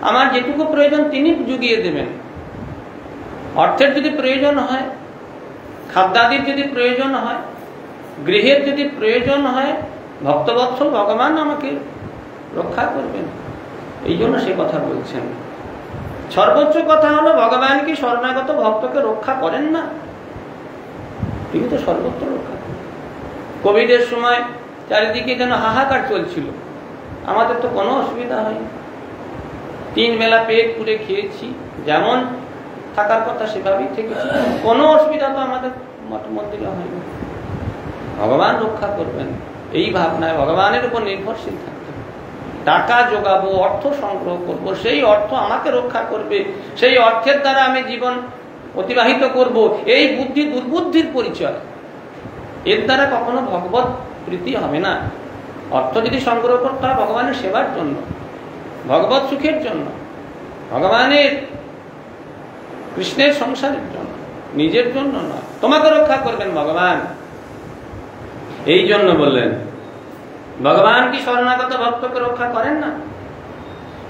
আমার যেটুকু প্রয়োজন তিনি জুগিয়ে দেবেন। অর্থের যদি প্রয়োজন হয়, খাদ্যাদির যদি প্রয়োজন হয়, গৃহের যদি প্রয়োজন হয়, ভক্তবৎসল ভগবান আমাকে রক্ষা করবেন। এই জন্য সে কথা বলছেন। সর্বোচ্চ কথা হলো, ভগবান কি শরণাগত ভক্তকে রক্ষা করেন না? তিনি তো সর্বত্র রক্ষা করেন। কোভিডের সময় চারিদিকে যেন হাহাকার চলছিল, আমাদের তো কোনো অসুবিধা হয়নি। 3 বেলা পেট পুরে খেয়েছি, যেমন থাকার কথা সেভাবেই থেকেছি, কোনো অসুবিধা তো আমাদের মঠ মন্দিরে হয়নি। ভগবান রক্ষা করবেন এই ভাবনায় ভগবানের উপর নির্ভরশীল থাকতে। টাকা জোগাবো, অর্থ সংগ্রহ করব, সেই অর্থ আমাকে রক্ষা করবে, সেই অর্থের দ্বারা আমি জীবন অতিবাহিত করব, এই বুদ্ধি দুর্বুদ্ধির পরিচয়। এর দ্বারা কখনো ভগবত প্রীতি হবে না। অর্থ যদি সংগ্রহ করতে হয় ভগবানের সেবার জন্য, ভগবত সুখের জন্য, ভগবানের কৃষ্ণের সংসারের জন্য, নিজের জন্য নয়। তোমাকে রক্ষা করবেন ভগবান। এই জন্য বললেন, ভগবান কি শরণাগত ভক্তকে রক্ষা করেন না?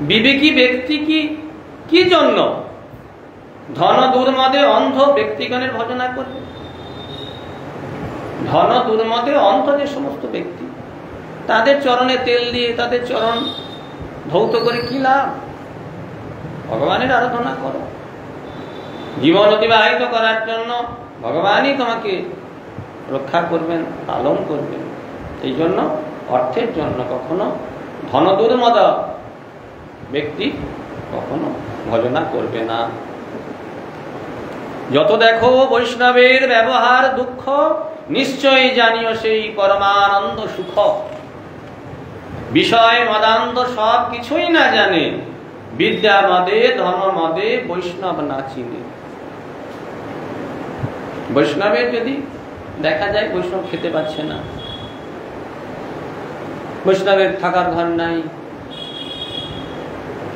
বিবেকী ব্যক্তি কি জন্য ধন দুর্মদে অন্ধ ব্যক্তিগণের ভজনা করবে? ধন দুর্মদে অন্ধ যে সমস্ত ব্যক্তি, তাদের চরণে তেল দিয়ে তাদের চরণ ধৌত করে কি লাভ? ভগবানের আরাধনা করো। জীবন অতিবাহিত করার জন্য ভগবানই তোমাকে রক্ষা করবেন, পালন করবেন। এই জন্য অর্থের জন্য কখনো ধন দুর্মদ ব্যক্তি কখনো ভজনা করবে না। যত দেখো বৈষ্ণবের ব্যবহার দুঃখ, নিশ্চয়ই জানিও সেই পরমানন্দ সুখ। বিষয় মদান্ত সব কিছুই না জানে, বিদ্যা মদে ধর্ম মদে বৈষ্ণব না চিনে। বৈষ্ণবের যদি দেখা যায় বৈষ্ণব খেতে পাচ্ছে না, বৈষ্ণবের থাকার ঘর নাই,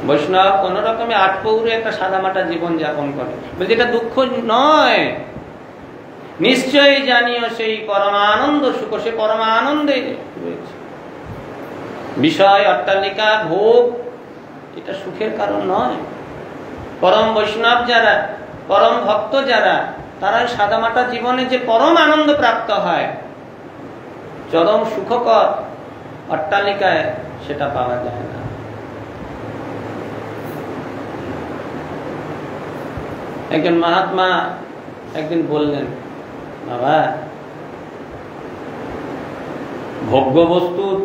বৈষ্ণব কোন রকমে আটপৌরে একটা সাদামাটা জীবন যাপন করে, বলছে এটা দুঃখ নয়, নিশ্চয়ই জানিও সেই পরমানন্দ সুখ, সে পরমানন্দে রয়েছে। বিষয়, অট্টালিকা, ভোগ এটা সুখের কারণ নয়। পরম বৈষ্ণব যারা, পরম ভক্ত যারা, তারা সাদামাটা জীবনে যে পরম আনন্দ প্রাপ্ত হয়, চরম সুখকর অট্টালিকায় সেটা পাওয়া যায় না। একজন মহাত্মা একদিন বললেন, বাবা, ভোগ্য বস্তুর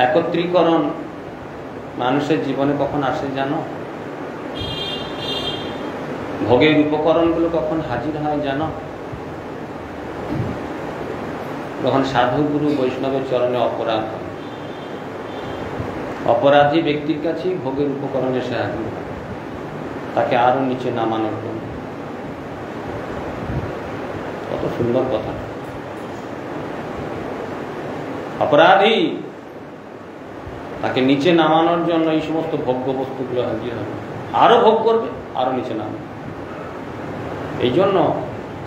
একত্রীকরণ মানুষের জীবনে কখন আসে জানো? ভোগের উপকরণগুলো কখন হাজির হয় জানো? যখন সাধু গুরু বৈষ্ণবের চরণে অপরাধ হয়। অপরাধী ব্যক্তির কাছে ভোগের উপকরণ এসে হাজির হয়, তাকে আরো নিচে নামানোর জন্য। কত সুন্দর কথা! অপরাধী, তাকে নিচে নামানোর জন্য এই সমস্ত ভোগ্য বস্তুগুলো হাজির হবে, আরো ভোগ করবে, আরো নিচে নামবে। এই জন্য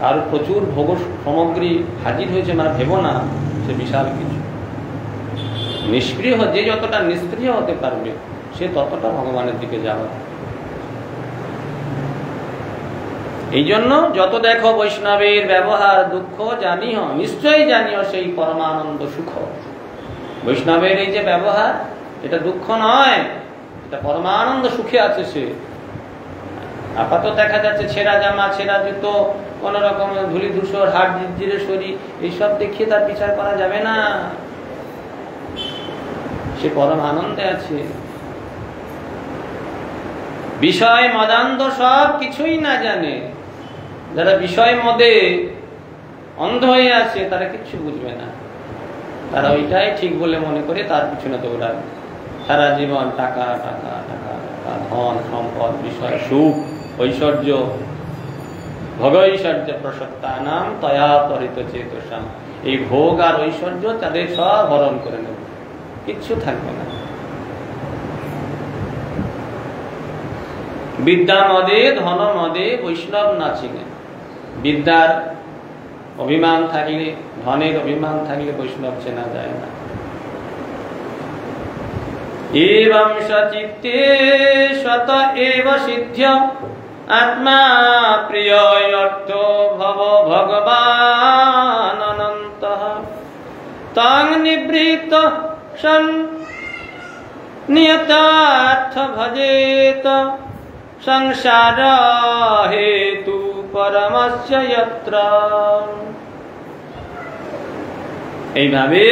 কারো প্রচুর ভোগ সামগ্রী হাজির হয়েছে মানে ভেবো না সে বিশাল কিছু। নিষ্ক্রিয়, যে যতটা নিষ্ক্রিয় হতে পারবে সে ততটা ভগবানের দিকে যাবে। এই জন্য যত দেখো বৈষ্ণবের ব্যবহার দুঃখ জানিও, নিশ্চয়ই জানিও সেই পরমানন্দ সুখ। বৈষ্ণবের এই যে ব্যবহার, এটা দুঃখ নয়, এটা পরমানন্দ সুখে আছে সে। আপাতত দেখা যাচ্ছে ছেঁড়া জামা, ছেঁড়া জুতো, কোন রকম ধুলি ধূসর, হাড় জিরজিরে শরীর, এইসব দেখিয়ে তার বিচার করা যাবে না। সে পরম আনন্দে আছে। বিষয় মদান্ধ সব কিছুই না জানে, যারা বিষয় মদে অন্ধ হয়ে আছে তারা কিচ্ছু বুঝবে না। তারা ওইটাই ঠিক বলে মনে করে তার পিছনে দৌড়াবে সারা জীবন। টাকা টাকা টাকা টাকা, ধন সম্পদ, বিষয়, সুখ, ঐশ্বর্য, ভগৈশ্বর্য প্রসক্তা নাম তয়া তরিত চেতসাম। এই ভোগ আর ঐশ্বর্য তাদের সব হরণ করে নেবে, কিচ্ছু থাকবে না। বিদ্যা মদে ধন মদে বৈষ্ণব নাচিনে। বিদ্যার অভিমান থাকলে, ধনের অভিমান থাকলে বৈষ্ণব চেনা যায় না। এবং সচিত্তে শত এব সিদ্ধ আত্মা প্রিয় অর্থ ভব ভগবান অনন্ত তং নিবৃত সন নিয়তার্থ ভজেত সংসার হেতু পরমস্য যত্র। এইভাবে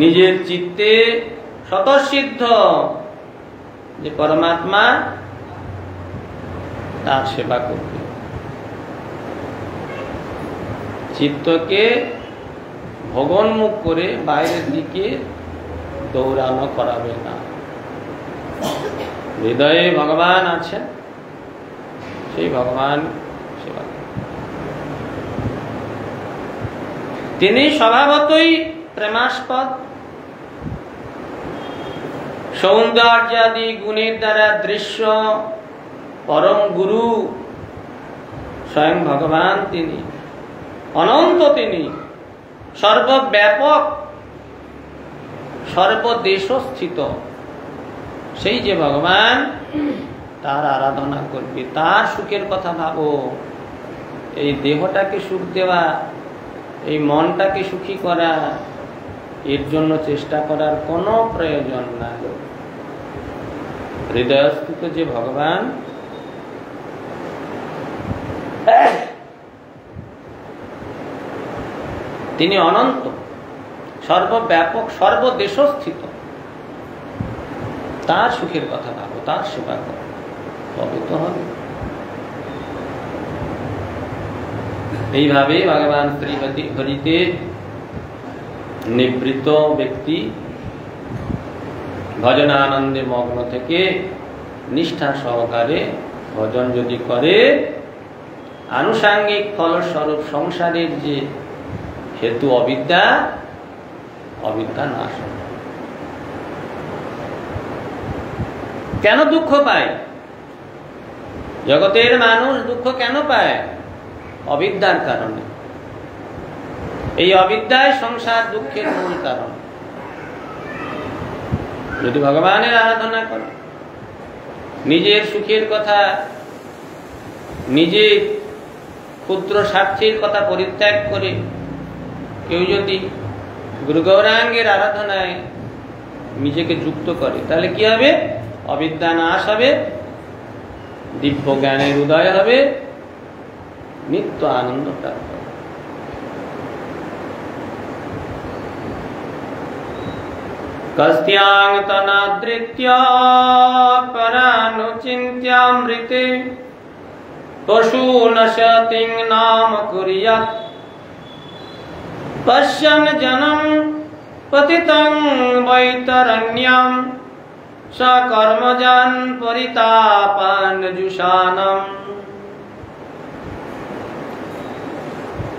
নিজের চিত্তে স্বতঃসিদ্ধ যে পরমাত্মা, তার সেবা করবে। চিত্তকে ভগন্মুখ করে বাইরের দিকে দৌড়ানো করাবে না। হৃদয়ে ভগবান আছেন, সেই ভগবান সেবা করবে। তিনি স্বভাবতই প্রেমাস্পদ, সৌন্দর্যাদি গুণের দ্বারা দৃশ্য পরম গুরু স্বয়ং ভগবান। তিনি অনন্ত, তিনি সর্বব্যাপক, সর্বদেশস্থিত। সেই যে ভগবান, তার আরাধনা করবে, তার সুখের কথা ভাবো। এই দেহটাকে সুখ দেওয়া, এই মনটাকে সুখী করা, এর জন্য চেষ্টা করার কোনো প্রয়োজন নাই। হৃদয়স্থিত যে ভগবান, তিনি অনন্ত, সর্বব্যাপক, সর্বদেশস্থিত। তার সুখের কথা ভাবো, তার সেবা করো, তবে তো হবে। এইভাবে ভগবান হরিতে নিবৃত্ত ব্যক্তি ভজনানন্দে মগ্ন থেকে নিষ্ঠা সহকারে ভজন যদি করে, আনুষাঙ্গিক ফলস্বরূপ সংসারের যে হেতু অবিদ্যা, অবিদ্যা নাশ হবে। কেন দুঃখ পায় জগতের মানুষ? দুঃখ কেন পায়? অবিদ্যার কারণে। এই অবিদ্যায় সংসার দুঃখের মূল কারণ। যদি ভগবানের আরাধনা করে, নিজের সুখের কথা, নিজের ক্ষুদ্র স্বার্থের কথা পরিত্যাগ করে কেউ যদি গুরু গৌরাঙ্গের আরাধনায় নিজেকে যুক্ত করে, তাহলে কি হবে? অবিদ্যা নাশ হবে, দিব্য জ্ঞানের উদয় হবে, নিত্য আনন্দ প্রাপ্ত হবে। কস্ত্যাং তনাদৃত্য পরানুচিন্ত্যামৃতে পশুনশতিং নাম কুর্যাৎ পশ্যন জনম পতিতং বৈতরণ্যম সকর্মজান পরিতাপান জুষানম।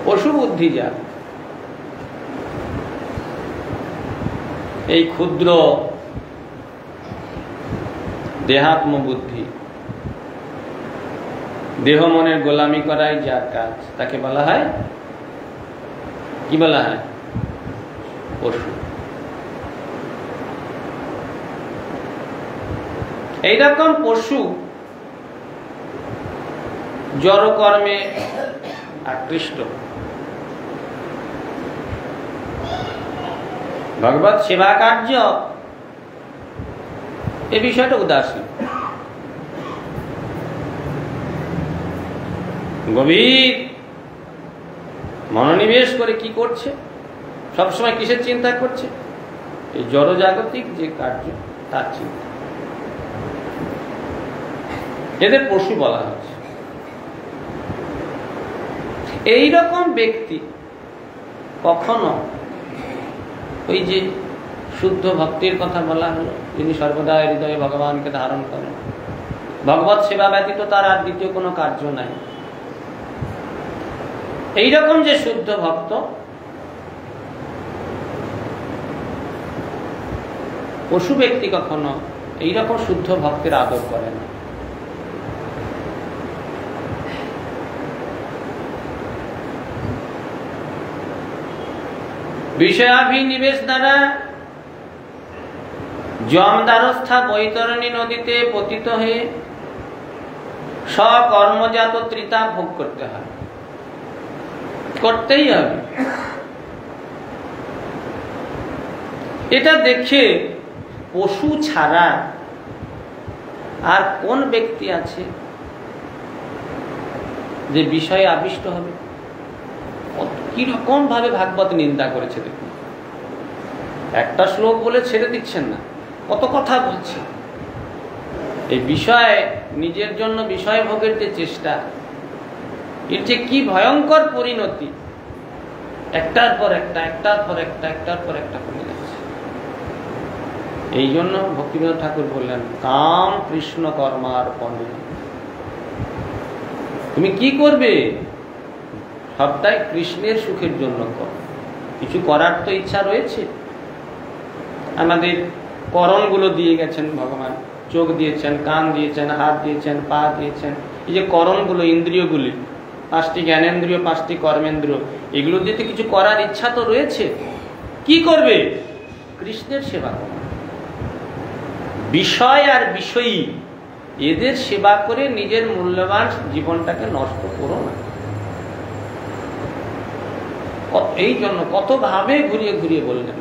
পশু বুদ্ধি যার, এই ক্ষুদ্র দেহাত্ম বুদ্ধি, দেহ মনের গোলামি করাই যার কাজ, তাকে বলা হয় কি? বলা হয় পশু। এইরকম পশু জড়কর্মে আকৃষ্ট, ভগবৎ সেবা কার্য এ বিষয়টা উদাসীন। গভীর মনোনিবেশ করে কি করছে? সবসময় কিসের চিন্তা করছে? এই জড়জাগতিক যে কার্য তার চিন্তা। এদের পশু বলা হচ্ছে। এইরকম ব্যক্তি কখনো ওই যে শুদ্ধ ভক্তির কথা বলা হলো, যিনি সর্বদা হৃদয়ে ভগবানকে ধারণ করেন, ভগবৎ সেবা ব্যতীত তার আর দ্বিতীয় কোনো কার্য নাই, এইরকম যে শুদ্ধ ভক্ত, পশু ব্যক্তি কখনো এইরকম শুদ্ধ ভক্তের আদর করে না। বিষয়াভিনিবেশ দ্বারা যমদ্বারস্থা বৈতরণী নদীতে পতিত হয়ে সকর্মজাত ত্রিতা ভোগ করতে হয়, করতেই হবে। এটা দেখে পশু ছাড়া আর কোন ব্যক্তি আছে যে বিষয়ে আবিষ্ট হবে? কিরকম ভাবে ভাগবত নিন্দা করেছে দেখুন। একটা শ্লোক বলে ছেড়ে দিচ্ছেন না, কত কথা বলছে। এই বিষয় নিজের জন্য বিষয় ভোগের যে চেষ্টা, এর যে কি ভয়ঙ্কর পরিণতি, একটার পর একটা, একটার পর একটা, একটার পর একটা করে যাচ্ছে। এই জন্য ভক্তিবিনোদ ঠাকুর বললেন, কাম কৃষ্ণ কর্মার্পণে। তুমি কি করবে? সবটাই কৃষ্ণের সুখের জন্য কর। কিছু করার তো ইচ্ছা রয়েছে। আমাদের করণগুলো দিয়ে গেছেন ভগবান, চোখ দিয়েছেন, কান দিয়েছেন, হাত দিয়েছেন, পা দিয়েছেন। এই যে করণগুলো, ইন্দ্রিয়গুলি, 5টি জ্ঞানেন্দ্রিয়, 5টি কর্মেন্দ্রিয়, এগুলো দিয়ে কিছু করার ইচ্ছা তো রয়েছে। কি করবে? কৃষ্ণের সেবা করবে। বিষয় আর বিষয়ী এদের সেবা করে নিজের মূল্যবান জীবনটাকে নষ্ট করো না। এই জন্য কত ভাবে ঘুরিয়ে ঘুরিয়ে বললেন।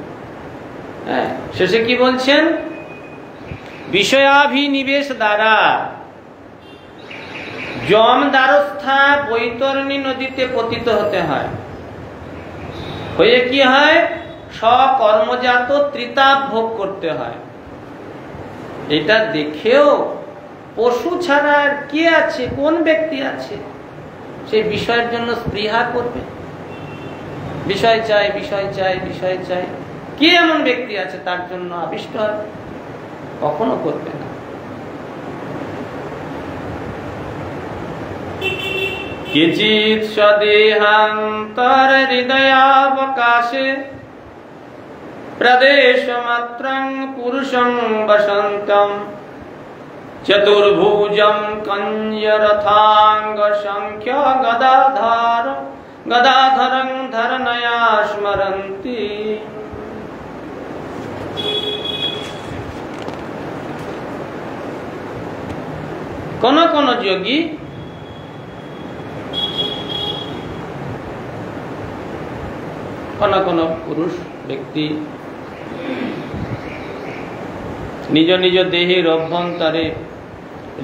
হ্যাঁ, শেষে কি বলছেন? বিষয়াভিনিবেশ দ্বারা যমদ্বারস্থা বৈতরণী নদীতে পতিত হতে হয়। হয়ে কি হয়? সকর্মজাত ত্রিতাপ ভোগ করতে হয়। এটা দেখেও পশু ছাড়া আর কে আছে, কোন ব্যক্তি আছে সেই বিষয়ের জন্য স্পৃহা করবে? বিষয় চাই, বিষয় চাই, বিষয় চাই। কে এমন ব্যক্তি আছে তার জন্য আবিষ্ট হবে? কখনো করবে না। কিঞ্চিৎ স্বদেহান্তর হৃদয়াবকাশে प्रदेशमात्रं पुरुषं वसन्तं चतुर्भुजं कञ्जरथाङ्गशङ्ख्य गदाधरं धरनया स्मरन्ति। কোন কোন যোগী কোন কোন পুরুষ ব্যক্তি নিজ নিজ দেহের অভ্যন্তরে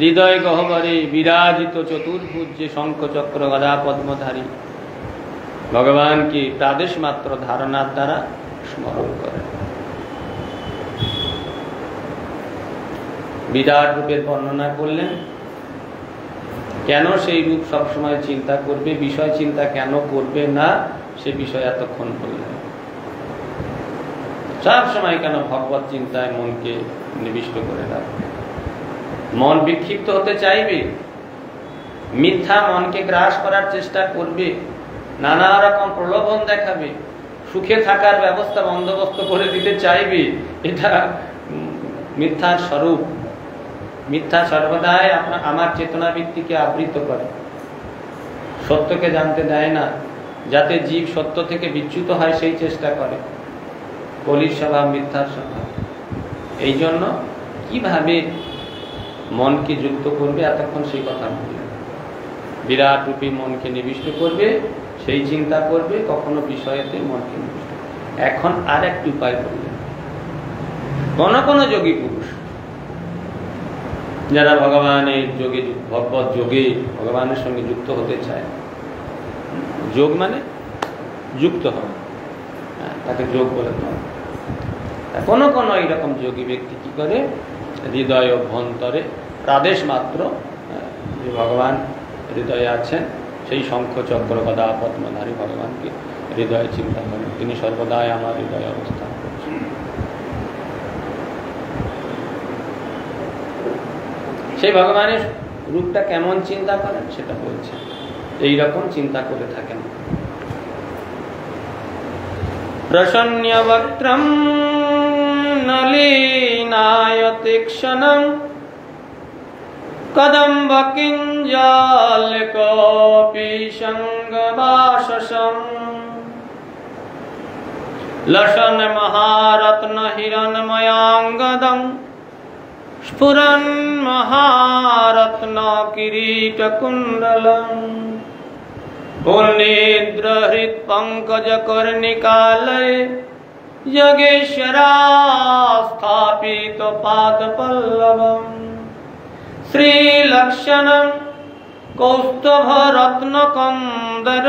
হৃদয় গহ্বরে বিরাজিত চতুর্ভুজ যে শঙ্খ চক্র গদা পদ্মধারী ভগবানকে প্রাদেশ মাত্র ধারণার দ্বারা স্মরণ করে। বিরাট রূপের বর্ণনা করলেন। কেন সেই রূপ সবসময় চিন্তা করবে, বিষয় চিন্তা কেন করবে না সে বিষয় এতক্ষণ বললেন। সব সময় কেন ভগবত চিন্তায় মনকে নিবিষ্ট করে রাখবে। মন বিক্ষিপ্ত হতে চাইবে, মিথ্যা মনকে গ্রাস করার চেষ্টা করবে, নানা রকম প্রলোভন দেখাবে, সুখে থাকার ব্যবস্থা বন্দোবস্ত করে দিতে চাইবে। এটা মিথ্যার স্বরূপ। মিথ্যা সর্বদাই আমার চেতনা বৃত্তিকে আবৃত করে, সত্যকে জানতে দেয় না, যাতে জীব সত্য থেকে বিচ্যুত হয় সেই চেষ্টা করে। কলির স্বভাব, মিথ্যার স্বভাব। এই জন্য কিভাবে মনকে যুক্ত করবে এতক্ষণ সেই কথা বললেন। বিরাট রূপী মনকে নিবিষ্ট করবে, সেই চিন্তা করবে, কখনো বিষয়েতে মনকে নিবিষ্ট। এখন আর একটি উপায় করলেন। কোন কোন যোগী পুরুষ যারা ভগবানের যোগে, ভগবত যোগে ভগবানের সঙ্গে যুক্ত হতে চায়, যোগ মানে যুক্ত হবে, তাকে যোগ বলে। কোন কোন এইরকম যোগী ব্যক্তি কি করে, হৃদয় অভ্যন্তরে প্রাদেশ মাত্র যে ভগবান হৃদয়ে আছেন সেই শঙ্খ চক্র গদা পদ্মধারী ভগবানকে হৃদয়ে চিন্তা করেন। তিনি সর্বদাই আমার হৃদয়ে অবস্থান করছেন। সেই ভগবানের রূপটা কেমন চিন্তা করেন সেটা বলছে। এইরকম চিন্তা করে থাকেন। প্রসন্ন বক্ত্রম নলিনায়তীক্ষ্ণং কদম্ব কিঞ্জলকপিশঙ্গবাসসং লসন মহারত্ন হিরণময়াঙ্গদং স্ফুরন মহারত্ন কিরীট কুণ্ডলং পুণ্যেন্দ্র হৃৎ পঙ্কজ কর্ণিকালয়ে যোগেশ্বরাস্থাপিত পাদ পল্লবম শ্রীলক্ষণং কৌস্তভ রত্ন কন্দর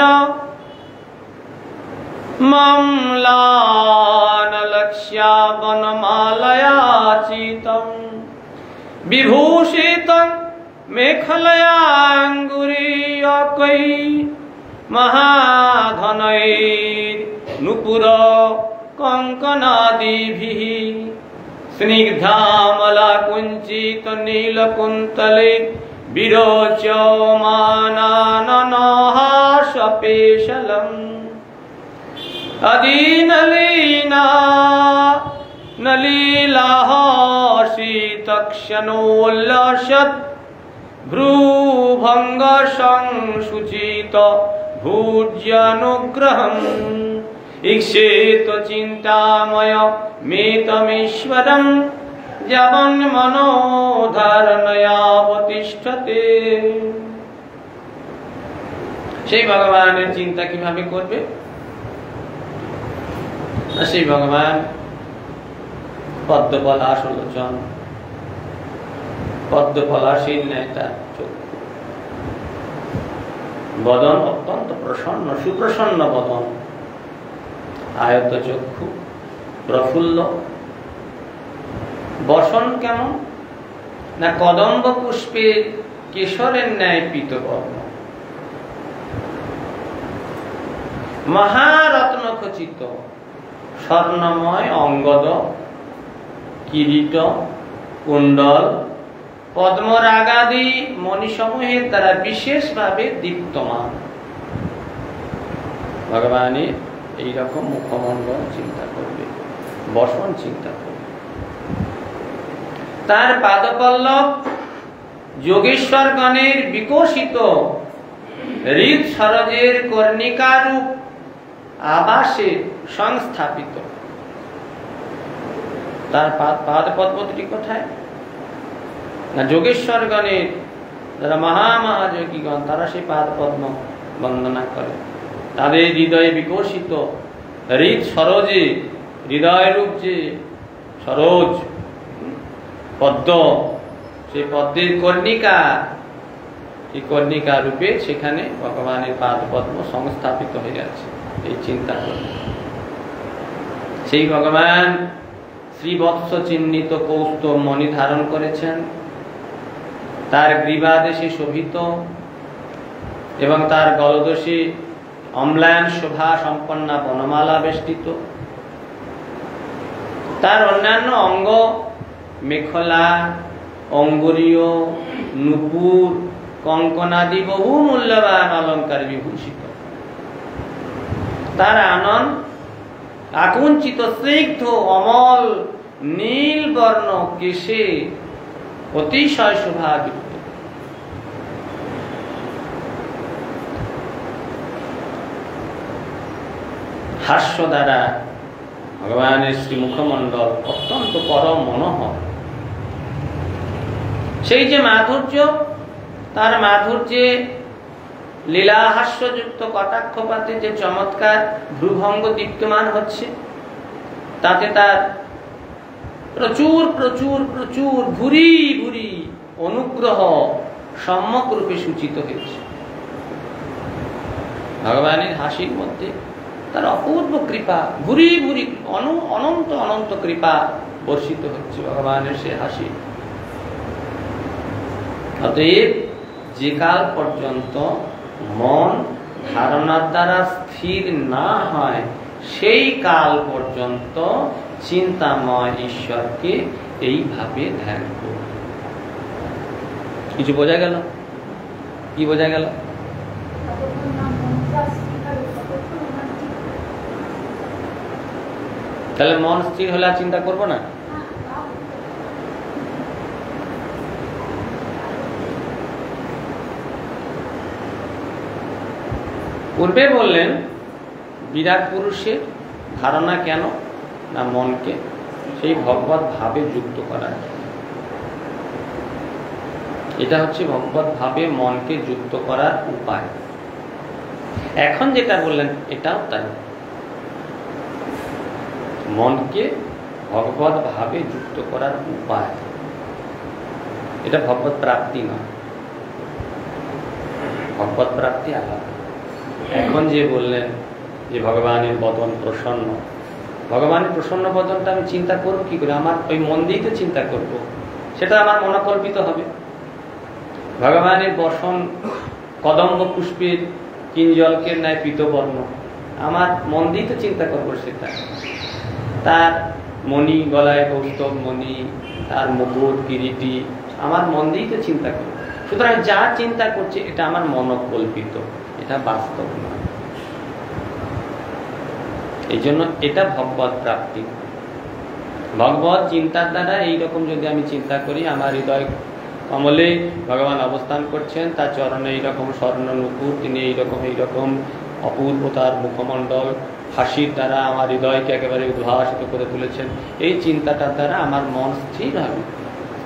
মম্লানলক্ষ্যাবনমালয়াচিতং বিভূষিতং মেখলয়াঙ্গুরীয়কৈ মহাধনৈর নূপুর কঙ্কনাদিভিঃ স্নিগ্ধামলাকুঞ্চিত নীলকুন্তলে বিরোচ্যমানাননহাসপেশলম অদীনলীনা নলীলাহসিতক্ষণোল্লসৎ ভ্রুভঙ্গ সংসুচিত ভূজ্যানুগ্রহম ইক্ষেত চিন্তাময় মেতমীশ্বরম যবন মনোধারণয়াবতিষ্ঠতে। সেই ভগবানের চিন্তা কিভাবে করবে? সেই ভগবান পদ্মপলাশলোচন, পদ্মপলাশীর ন্যায় তার চক্ষু, বদন অত্যন্ত প্রসন্ন, সুপ্রসন্ন বদন, আয়ত চক্ষু, প্রফুল্ল। বসন কেমন না কদম্ব পুষ্পের কেশরের ন্যায় পীতবর্ণ, মহারত্ন খচিত স্বর্ণময় অঙ্গদ, কিরীট, কুণ্ডল, পদ্মরাগাদি মণিসমূহের দ্বারা বিশেষভাবে দীপ্তমান। ভগবানের এইরকম মুখমণ্ডল চিন্তা করবে। বসন চিন্তা করবে। তার পাদপল্লব যোগেশ্বরগণের বিকশিত হৃদ সরজের কর্ণিকারূপ আবাসে সংস্থাপিত। তার পাদপদ্মটি কোথায় না, যোগেশ্বরগণের যারা মহামহাযোগীগণ তারা সেই পাদপদ্ম বন্দনা করে। তাদের হৃদয়ে বিকশিত হৃদ সরজে, হৃদয় রূপ যে সরোজ পদ্ম, সেই পদ্মের কর্ণিকা, এই কর্ণিকা রূপে সেখানে ভগবানের পাদপদ্ম সংস্থাপিত হয়ে যাচ্ছে। এই চিন্তা করে সেই ভগবান শ্রীবৎস চিহ্নিত কৌস্তব মণি ধারণ করেছেন, তার গ্রীবাদেশে শোভিত এবং তার গলদোষে অম্লায়ন শোভা সম্পন্না বনমালা বেষ্টিত। তার অন্যান্য অঙ্গ মেখলা, অঙ্গুরীয়, নুপুর, কঙ্কনাদি বহু মূল্যবান অলঙ্কার বিভূষিত। তার আনন আকুঞ্চিত স্নিগ্ধ অমল নীল বর্ণ কেশে অতিশয় শোভাযুক্ত। হাস্য দ্বারা ভগবানের শ্রী মুখমণ্ডল অত্যন্ত পরম মনোহর। সেই যে মাধুর্য, তার মাধুর্যে লীলা হাস্যযুক্ত কটাক্ষপাতে যে চমৎকার ভ্রুভঙ্গ দীপ্তমান হচ্ছে, তাতে তার প্রচুর প্রচুর প্রচুর ভুরি ভুরি অনুগ্রহ সম্যক রূপে সূচিত হয়েছে। ভগবানের হাসির মধ্যে তার অপূর্ব কৃপা, ভুরি ভুরি অনন্ত অনন্ত কৃপা বর্ষিত হচ্ছে ভগবানের সে হাসি। অতএব যে কাল পর্যন্ত মন ধারণার দ্বারা স্থির না হয়, সেই কাল পর্যন্ত চিন্তাময় ঈশ্বরকে এইভাবে ধ্যান করব। কিছু বোঝা গেল? কি বোঝা গেল? তাহলে মন স্থির হলে আর চিন্তা করবো না? পূর্বে বললেন বিরাট পুরুষের ধারণা কেন না, মনকে সেই ভগবত ভাবে যুক্ত করা। এটা হচ্ছে ভগবত ভাবে মনকে যুক্ত করার উপায়। এখন যেটা বললেন এটাও তাই, মনকে ভগবত ভাবে যুক্ত করার উপায়। এটা ভগবত প্রাপ্তি নয়, ভগবত প্রাপ্তি আলাদা। এখন যে বললেন যে ভগবানের বদন প্রসন্ন, ভগবানের প্রসন্ন বদনটা আমি চিন্তা করবো কি করে? আমার ওই মন দিয়েই তো চিন্তা করব, সেটা আমার মনোকল্পিত হবে। ভগবানের বসন কদম্ব পুষ্পের কিঞ্জলকের ন্যায় পীতবর্ণ, আমার মন দিয়েই তো চিন্তা করবো সেটা। তার মণি, গলায় কৌস্তব মণি, তার মুকুট কিরীটি, আমার মন দিয়েই তো চিন্তা করবো। সুতরাং যা চিন্তা করছে এটা আমার মনোকল্পিত, এটা বাস্তব নয়। এই জন্য এটা ভগবত প্রাপ্তি। ভগবত চিন্তার দ্বারা এইরকম যদি আমি চিন্তা করি, আমার হৃদয় কমলে ভগবান অবস্থান করছেন, তার চরণে এইরকম স্বর্ণ নুপুর, তিনি এইরকম অপূর্ব তার মুখমণ্ডল, হাসির দ্বারা আমার হৃদয়কে একেবারে উদ্ভাসিত করে তুলেছেন। এই চিন্তাটার দ্বারা আমার মন স্থির হবে।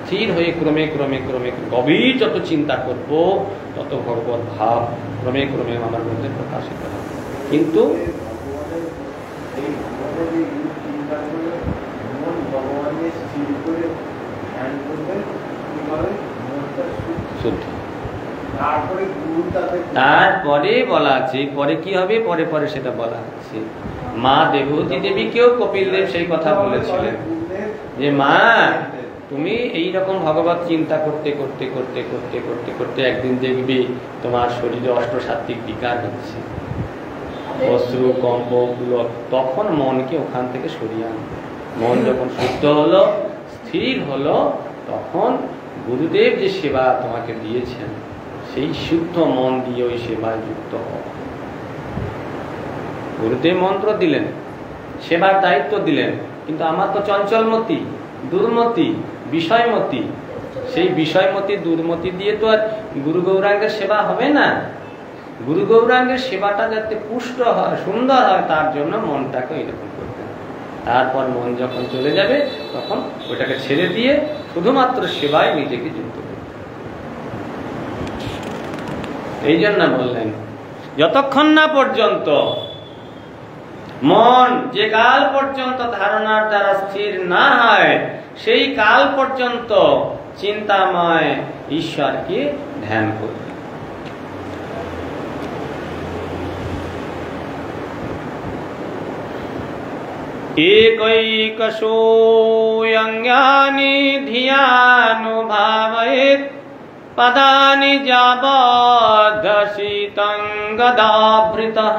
স্থির হয়ে ক্রমে ক্রমে ক্রমে গভীর যত চিন্তা করব, তত ভগবত ভাব ক্রমে ক্রমে আমার মধ্যে প্রকাশিত হবে। কিন্তু শুদ্ধ, তারপরে বলা আছে, পরে কি হবে পরে পরে সেটা বলা হচ্ছে। মা দেবতী দেবীকেও কপিল দেব সেই কথা বলেছিলেন যে মা, তুমি এইরকম ভগবত চিন্তা করতে করতে করতে করতে করতে করতে একদিন দেখবে তোমার শরীরে অষ্টসাত্ত্বিক বিকার হচ্ছে, অশ্রু কম্প পুলক, তখন মনকে ওখান থেকে সরিয়ে আনবে। মন যখন শুদ্ধ হলো, স্থির হলো, তখন গুরুদেব যে সেবা তোমাকে দিয়েছেন, সেই শুদ্ধ মন দিয়ে ওই সেবায় যুক্ত হও। গুরুদেব মন্ত্র দিলেন, সেবার দায়িত্ব দিলেন, কিন্তু আমার তো চঞ্চলমতি, দুর্মতি, বিষয়মতি। সেই বিষয়মতি দুর্মতি দিয়ে তো আর গুরু গৌরাঙ্গের সেবা হবে না। গুরু গৌরাঙ্গের সেবাটা যাতে পুষ্ট হয়, সুন্দর হয়, তার জন্য মনটাকে এরকম করতে হবে। তারপর মন যখন চলে যাবে তখন ওটাকে ছেড়ে দিয়ে শুধুমাত্র সেবায় নিজেকে যুক্ত করতে। এই জন্য বললেন যতক্ষণ না পর্যন্ত মন যে কাল পর্যন্ত ধারণার দ্বারা স্থির না হয়, সেই কাল পর্যন্ত চিন্তাময় ঈশ্বরকে ধ্যান করবে। একৈকশোऽঙ্গানি ধিয়ানুভাবয়েৎ পদানি যাবদশিतं গদাভৃতঃ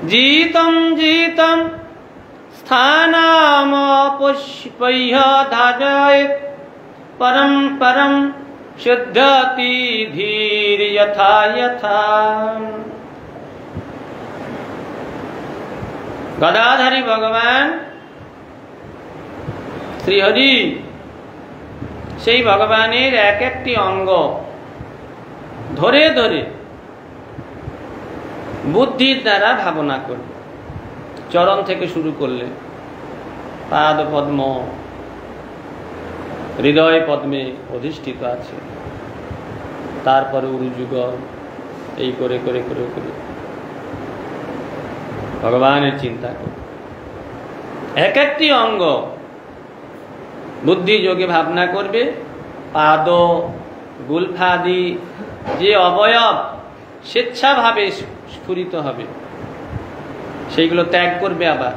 जीतं जीतं स्थानमपुष्पैः धारयेत् परं परं शुद्धति धीर यथा यथा। गदाधारी भगवान श्रीहरि সেই ভগবানের এক একটি অঙ্গ ধরে ধরে বুদ্ধির দ্বারা ভাবনা করবে। চরণ থেকে শুরু করলে পাদ পদ্ম, হৃদয় পদ্মে অধিষ্ঠিত আছে, তারপরে উরুযুগল, এই করে করে করে করে ভগবানের চিন্তা করবে। এক একটি অঙ্গ বুদ্ধি যোগে ভাবনা করবে। পাদ, গুলফাদি যে অবয়ব স্বেচ্ছাভাবে স্ফুরিত হবে সেইগুলো ত্যাগ করবে। আবার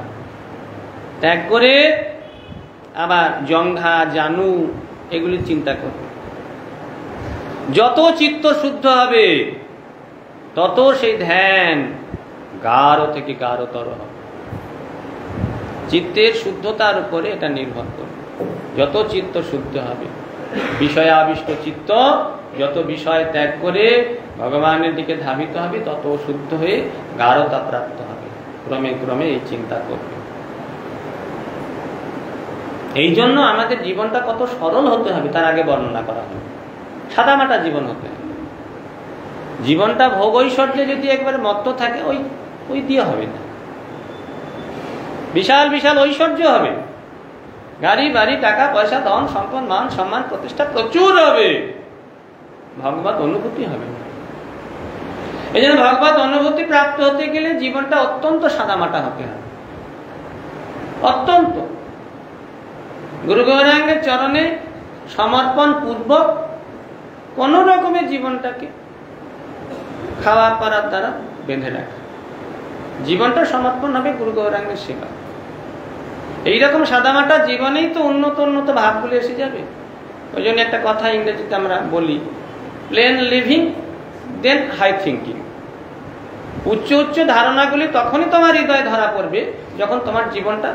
ত্যাগ করে আবার জঙ্ঘা, জানু এগুলি চিন্তা করবে। যত চিত্ত শুদ্ধ হবে তত সেই ধ্যান গাঢ় থেকে গাঢ়তর হবে। চিত্তের শুদ্ধতার উপরে এটা নির্ভর করবে। যত চিত্ত শুদ্ধ হবে, বিষয় আবিষ্ট চিত্ত যত বিষয় ত্যাগ করে ভগবানের দিকে ধাবিত হবে, তত শুদ্ধ হয়ে গাঢ়তা প্রাপ্ত হবে। ক্রমে ক্রমে এই চিন্তা করবে। এই জন্য আমাদের জীবনটা কত সরল হতে হবে তার আগে বর্ণনা করা হবে। সাদামাটা জীবন হতে হবে। জীবনটা ভোগ ঐশ্বর্যে যদি একবার মত্ত থাকে, ওই দিয়ে হবে না। বিশাল বিশাল ঐশ্বর্য হবে, গাড়ি বাড়ি, টাকা পয়সা, ধন সম্পদ, মান সম্মান, প্রতিষ্ঠা প্রচুর হবে, ভগবত অনুভূতি হবে না। এই জন্য ভগবত অনুভূতি প্রাপ্ত হতে গেলে জীবনটা অত্যন্ত সাদামাটা হতে হবে। অত্যন্ত গুরু গৌরাঙ্গের চরণে সমর্পণ পূর্বক কোন রকমের জীবনটাকে খাওয়া পরার দ্বারা বেঁধে রাখা। জীবনটা সমর্পণ হবে গুরু গৌরাঙ্গের সেবা। এইরকম সাদামাটা জীবনেই তো উন্নত উন্নত ভাবগুলো এসে যাবে। ওই জন্য একটা কথা ইংরেজিতে আমরা বলি, প্লেন লিভিং দেন হাই থিঙ্কিং। উচ্চ উচ্চ ধারণাগুলি তখনই তোমার হৃদয়ে ধরা পড়বে যখন তোমার জীবনটা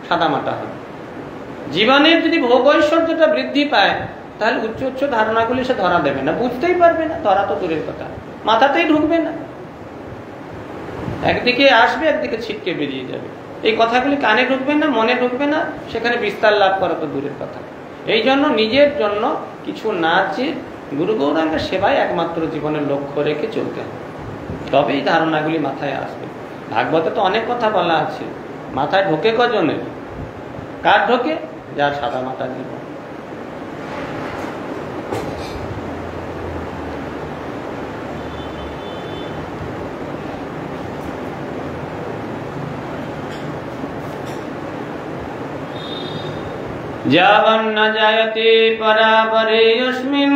সাদামাটা হবে। জীবনের যদি ভোগ ঐশ্বর্যটা বৃদ্ধি পায়, তাহলে উচ্চ উচ্চ ধারণাগুলি সে ধরা দেবে না, বুঝতেই পারবে না, ধরা তো দূরের কথা, মাথাতেই ঢুকবে না। একদিকে আসবে, একদিকে ছিটকে বেরিয়ে যাবে। এই কথাগুলি কানে ঢুকবে না, মনে ঢুকবে না, সেখানে বিস্তার লাভ করা তো দূরের কথা। এই জন্য নিজের জন্য কিছু না চেয়ে গুরু গৌরাঙ্গের সেবায় একমাত্র জীবনের লক্ষ্য রেখে চলতে হবে, তবেই ধারণাগুলি মাথায় আসবে। ভাগবতে তো অনেক কথা বলা আছে, মাথায় ঢোকে কজনের? কার ঢোকে? যার সাদা মাথা জীবন। যাবন্ন জায়তে পরাপরে যস্মিন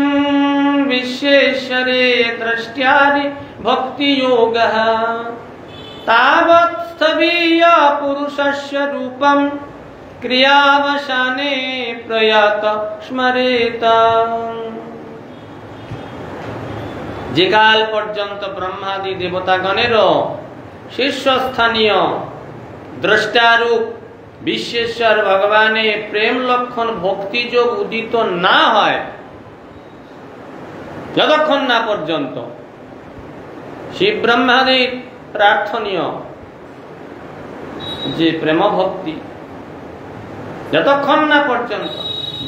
বিশ্বেশ্বরে দ্রষ্ট্যারি ভক্তি যোগঃ তাবৎ স্থবিয় পুরুষস্য রূপম ক্রিয়াবসানে প্রয়াত স্মরেত। যে কাল পর্যন্ত ব্রহ্মাদি দেবতাগণেরও শীর্ষস্থানীয় দ্রষ্টারূপ বিশ্বেশ্বর ভগবানের প্রেম লক্ষণ ভক্তিযোগ উদিত না হয়, যতক্ষণ না পর্যন্ত শিব ব্রহ্মাদির প্রার্থনীয় যে প্রেম ভক্তি যতক্ষণ না পর্যন্ত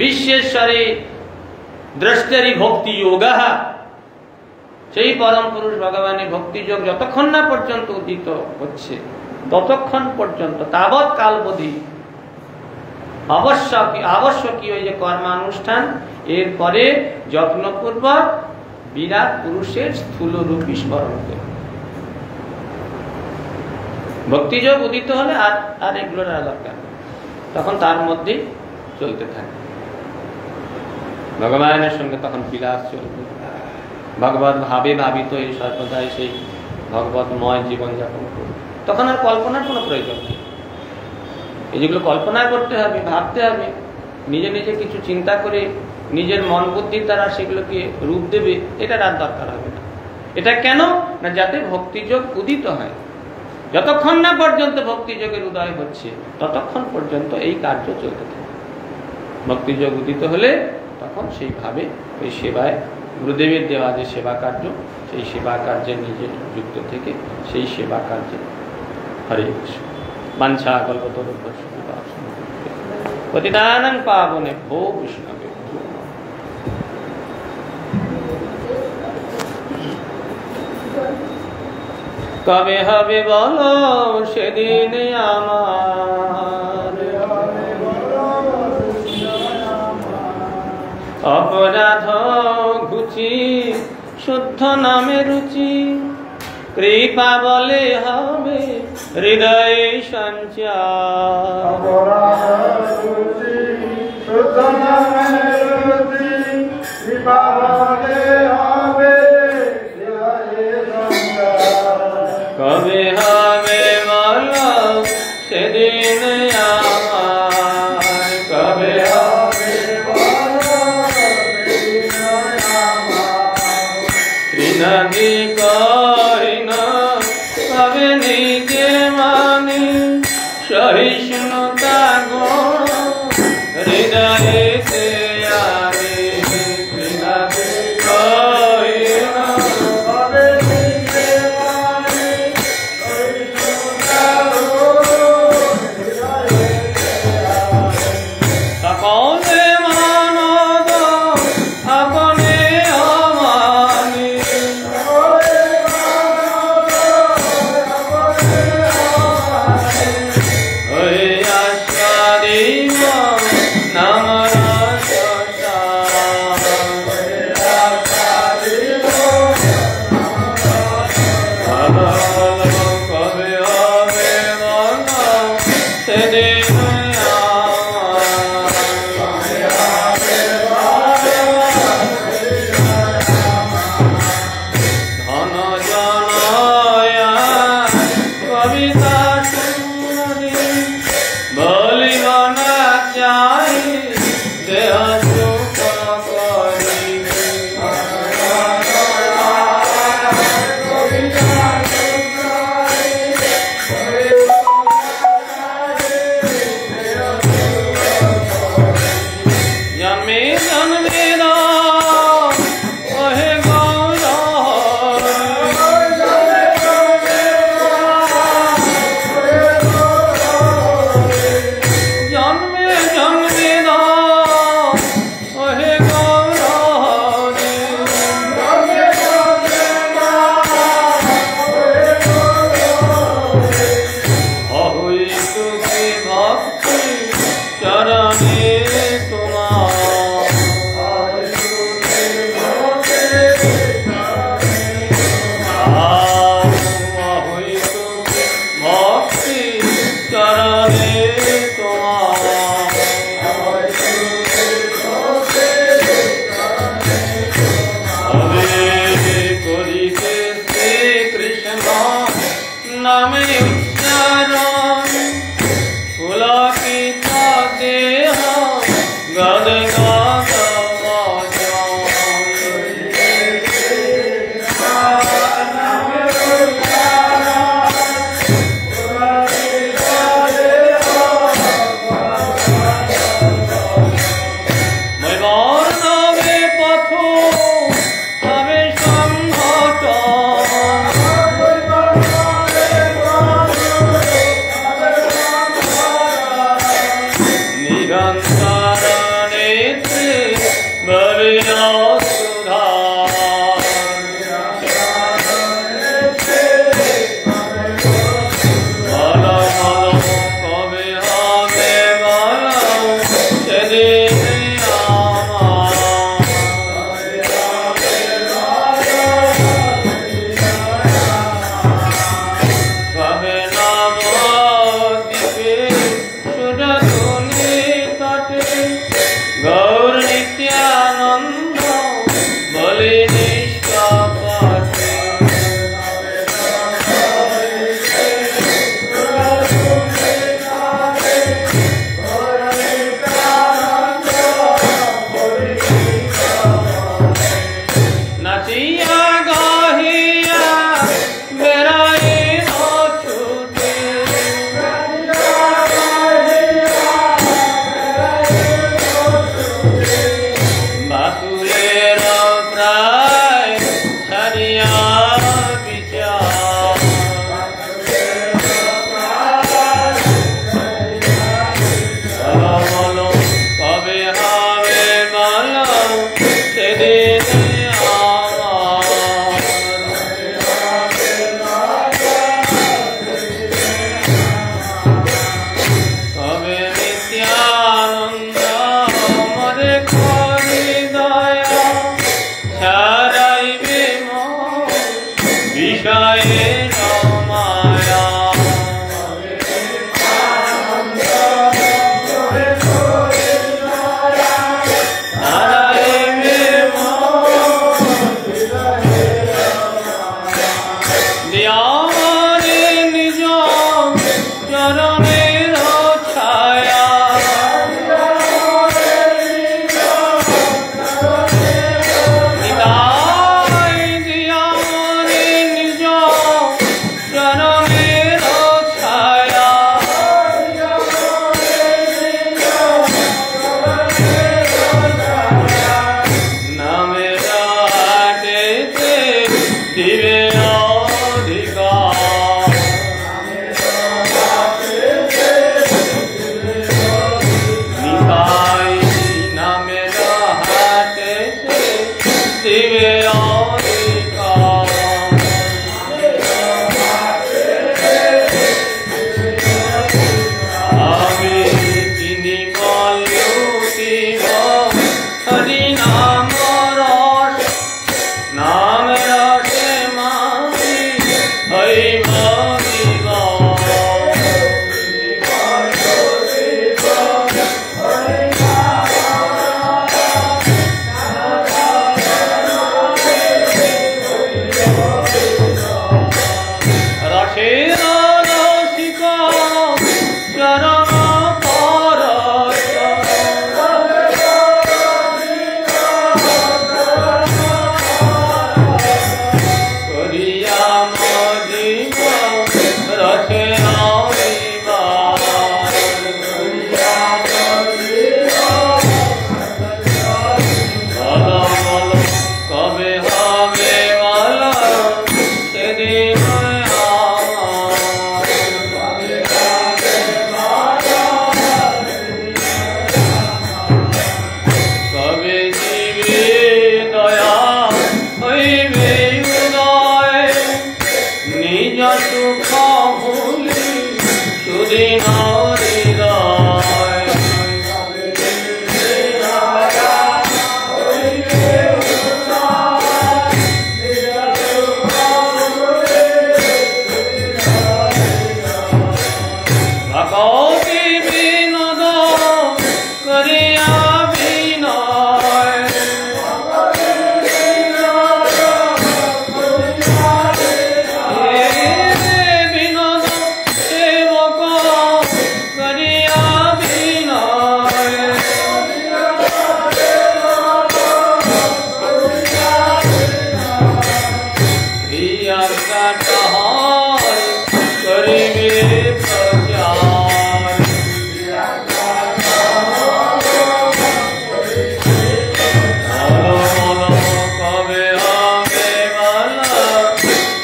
বিশ্বেশ্বরে দ্রষ্টেরি ভক্তি যোগা, সেই পরম পুরুষ ভগবানের ভক্তি যোগ যতক্ষণ না পর্যন্ত উদিত হচ্ছে ততক্ষণ পর্যন্ত তাবৎ কালবধি আবশ্যকীয় যে কর্মানুষ্ঠান, এরপরে যত্নপূর্বক বিরাট পুরুষের স্থূলরূপী স্মরণ করে। ভক্তিযোগ উদিত হলে আর এগুলোর দরকার, তখন তার মধ্যেই চলতে থাকে। ভগবানের সঙ্গে তখন বিলাস চলবে, ভগবত ভাবে ভাবিত এই সর্বদাই সেই ভগবতময় জীবনযাপন করবে। তখন আর কল্পনার কোনো প্রয়োজন নেই। এই যেগুলো কল্পনা করতে হবে, ভাবতে হবে, নিজে নিজে কিছু চিন্তা করে নিজের মন বুদ্ধির দ্বারা সেগুলোকে রূপ দেবে, এটার আর দরকার হবে না। এটা কেন না, যাতে ভক্তিযোগ উদিত হয়। যতক্ষণ না পর্যন্ত ভক্তিযোগের উদয় হচ্ছে ততক্ষণ পর্যন্ত এই কার্য চলতে থাকে। ভক্তিযোগ উদিত হলে তখন সেইভাবে ওই সেবায়, গুরুদেবের দেওয়া যে সেবা কার্য, সেই সেবা কার্যে নিজে যুক্ত থেকে সেই সেবা কার্যে হরে কৃষ্ণ বাঞ্ছা কল্পতরুভ্যশ্চ পতিতানাং পাবনেভ্যো বৈষ্ণবেভ্যো। কবে হবে বলো সেদিন আমার, অপরাধ ঘুচি শুদ্ধ নামে রুচি, কৃপা বলে হবে হৃদয় সঞ্চার। কবে হবে বলো সেদিন আমার, কবে হবে ত্রিনাদি কহিন কবে নিজে মানি, সহিষ্ণুতা গুণ হৃদয়েতে আনে। ত্রিনাদি কহিন কবে নিজে মানি, সহিষ্ণুতা গুণ হৃদয়েতে আনে। সকলে মানব আপনে অমানি, দাসের রসিক চরণ পরশ করিয়া মজিব রসে কবে হবে বলো সেদিন কবে জীবে দয়া হইবে উদয় নিজ সুখ ভুলি সুদিন হৃদয় ভগবতী বিনোদ করিয়া বিনয় বিনোদ সেবক করিয়া বিনয় প্রিয়ার কাটহর করিবে প্রচার কবে হবে বলো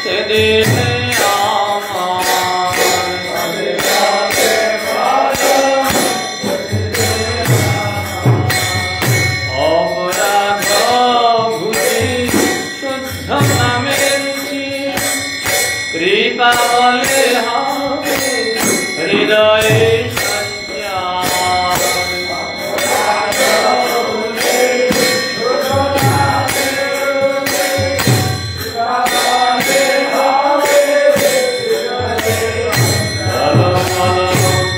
সেদিন অপরাধ ভুলি শুদ্ধ নামে রুচি কৃপা বলে হবে হৃদয়ে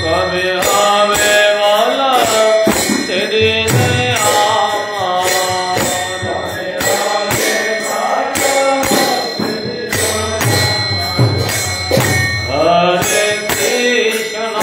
কবে হবে বলো সেদিন হরে কৃষ্ণ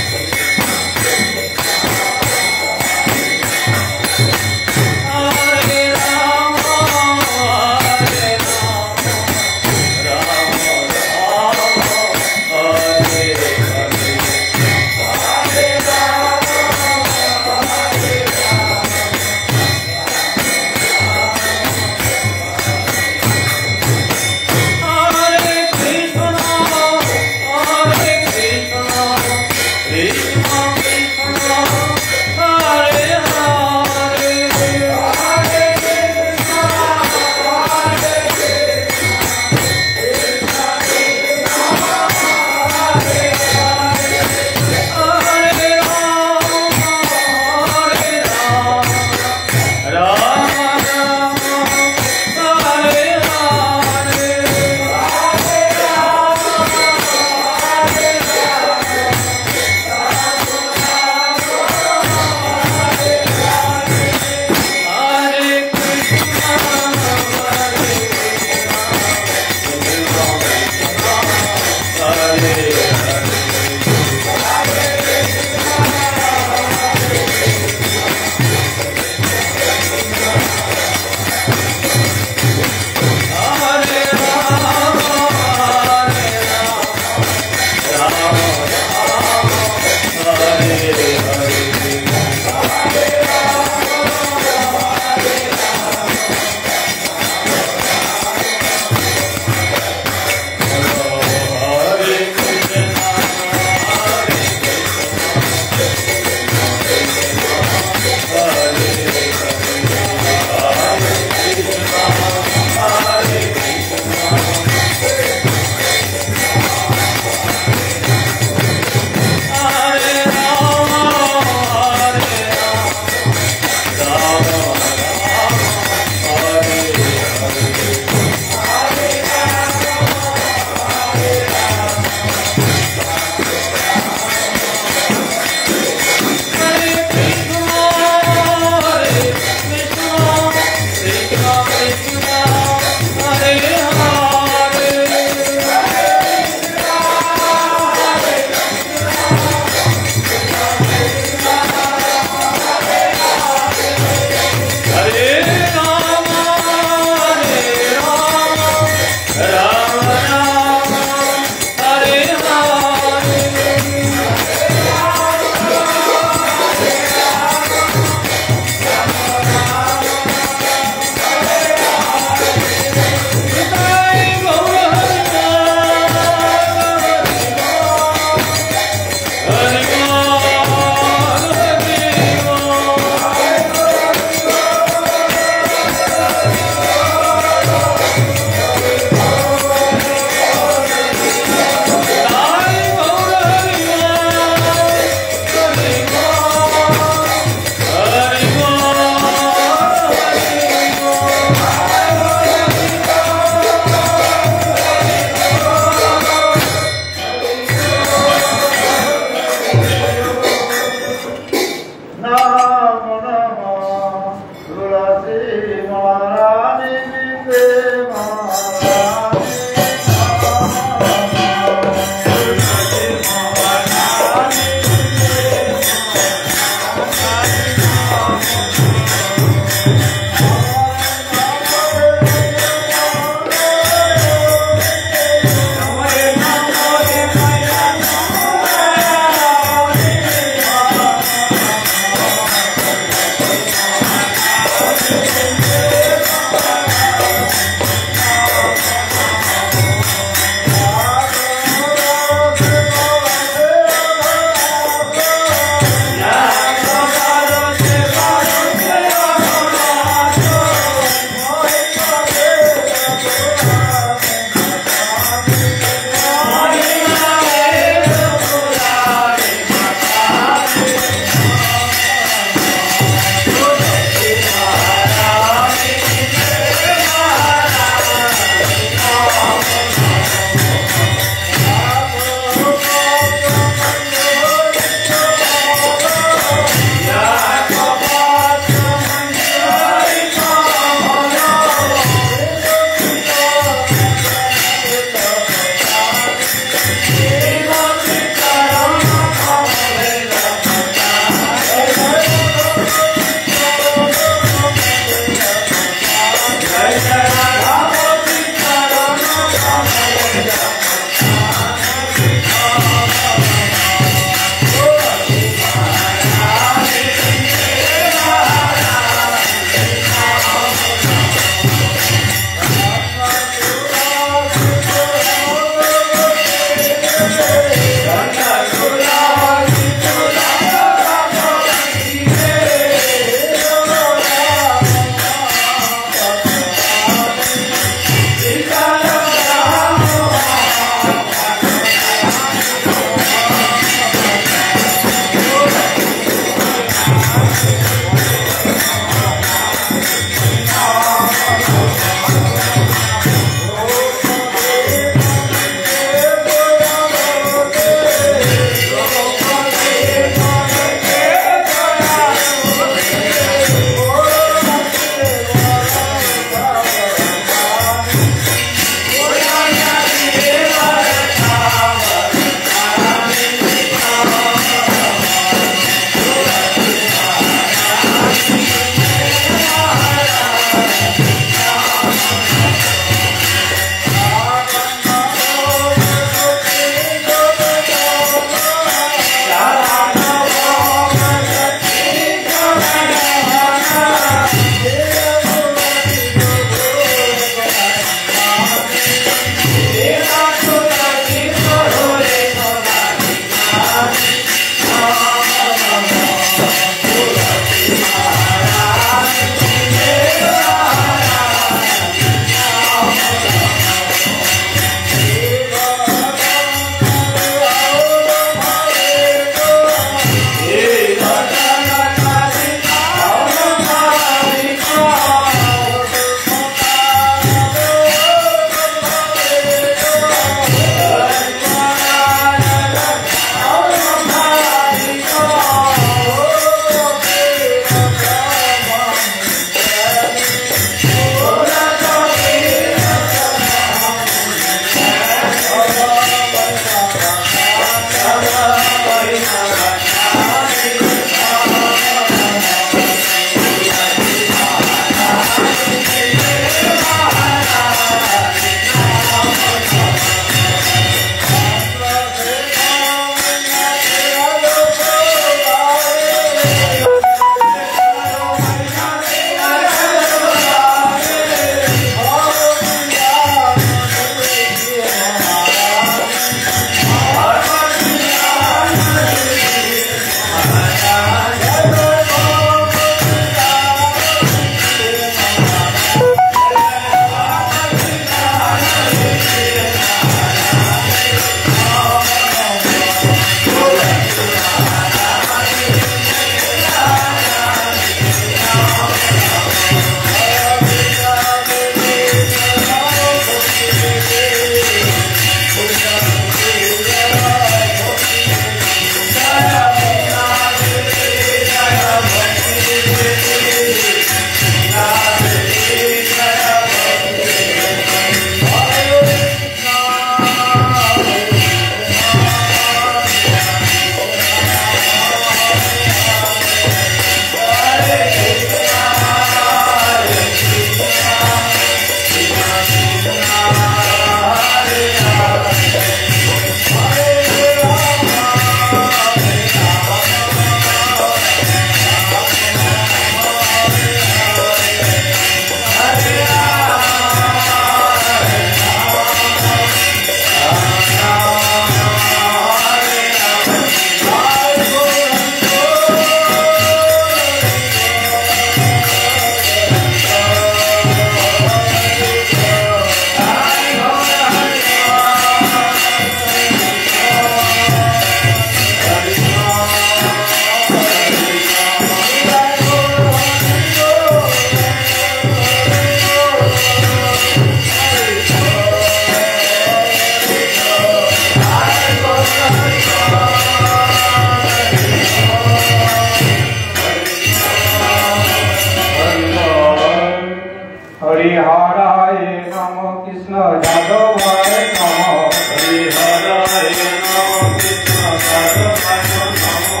हरिहराय नमो कृष्ण यादवाय नमो हरिहराय नमो कृष्ण यादवाय नमो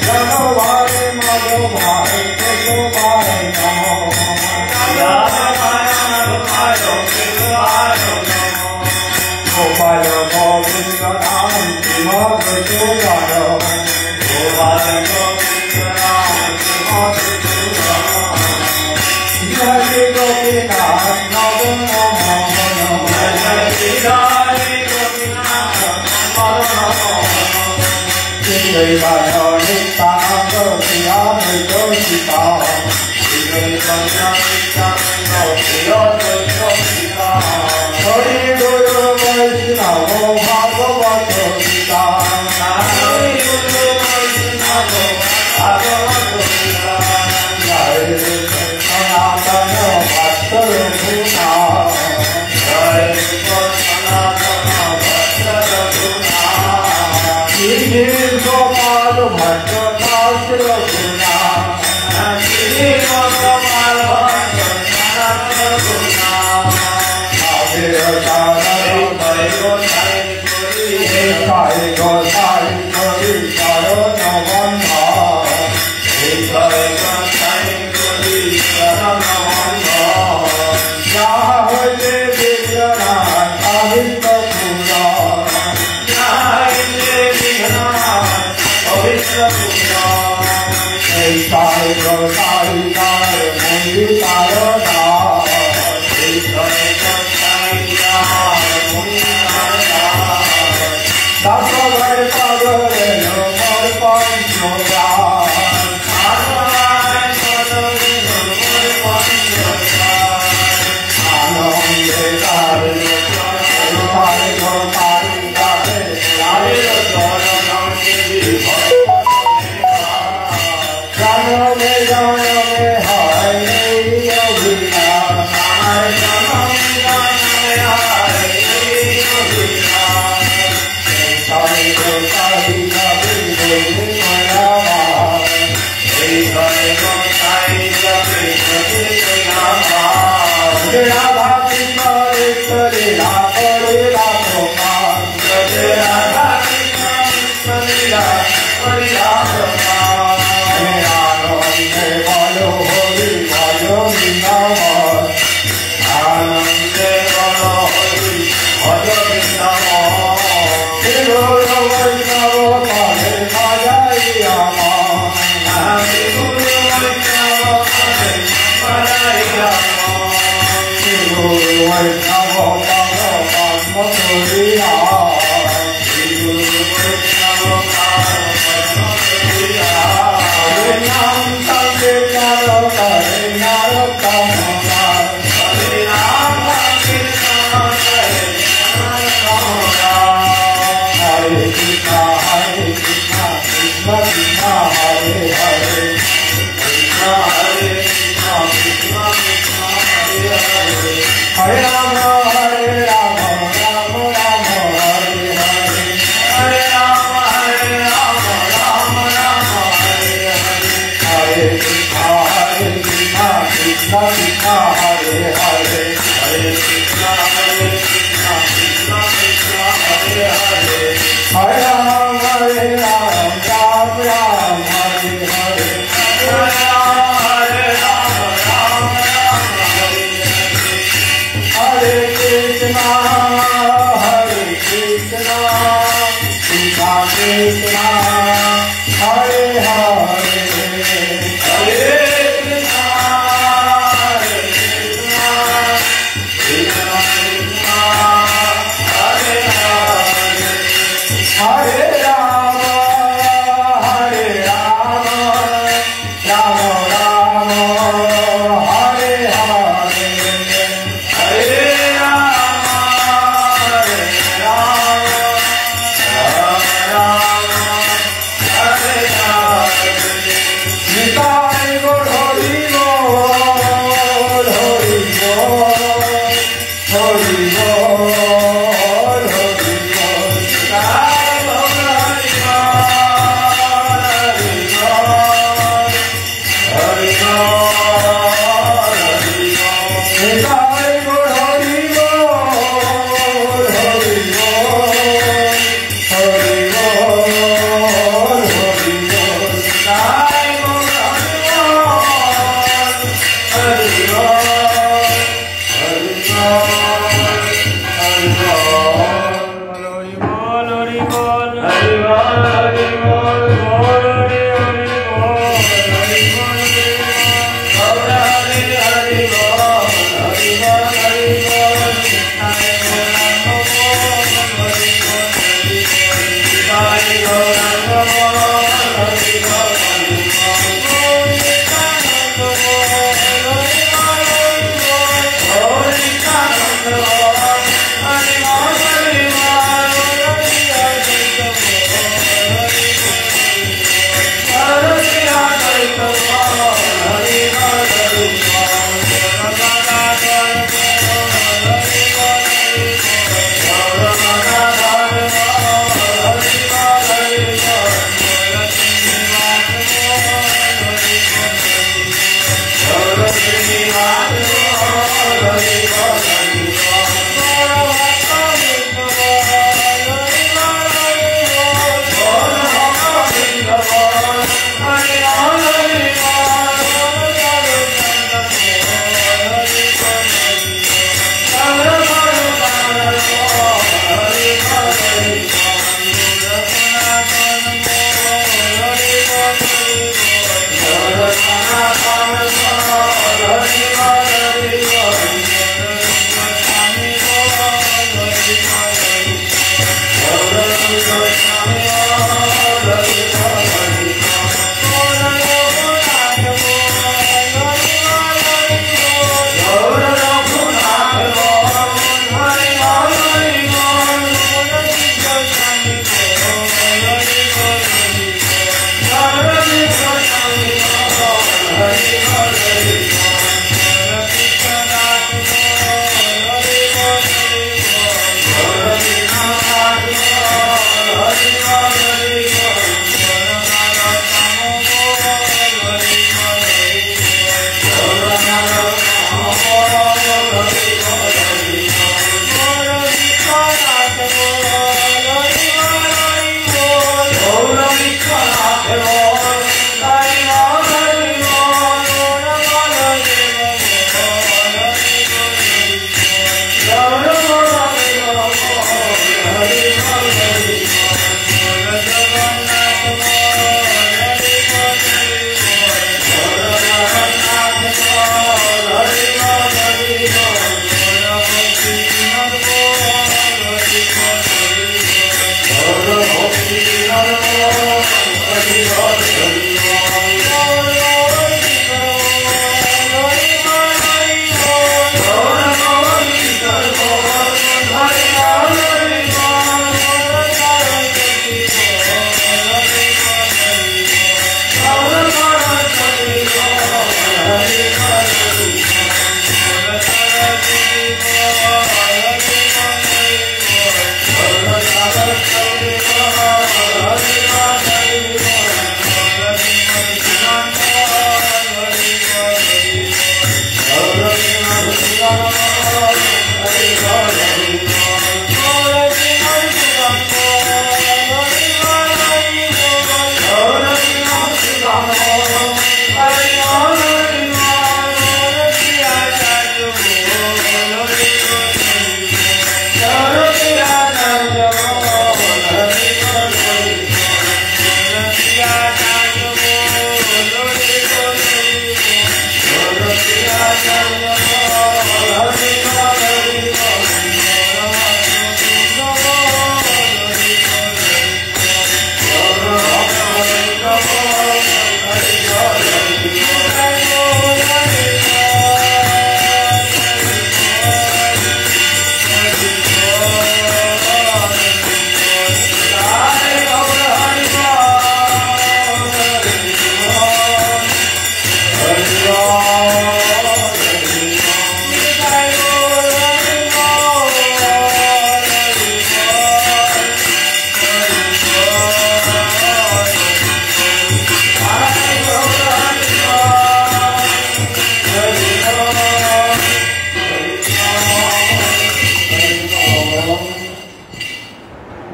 यादवाय माधवाय केशवाय नमो यादवाय माधवाय केशवाय नमो गोपाल गोविंद नाम श्रीमद् गोपाल गोविंद नाम श्रीमद् हरे गोपीनाथ नमो नमो जय हरे गोपीनाथ नमो नमो जय नित्यानंद श्रीराम सीता हरि गुरु वैष्णव भागवत गीता जय सनातन भक्त गोपाल भट्ट दास रघुना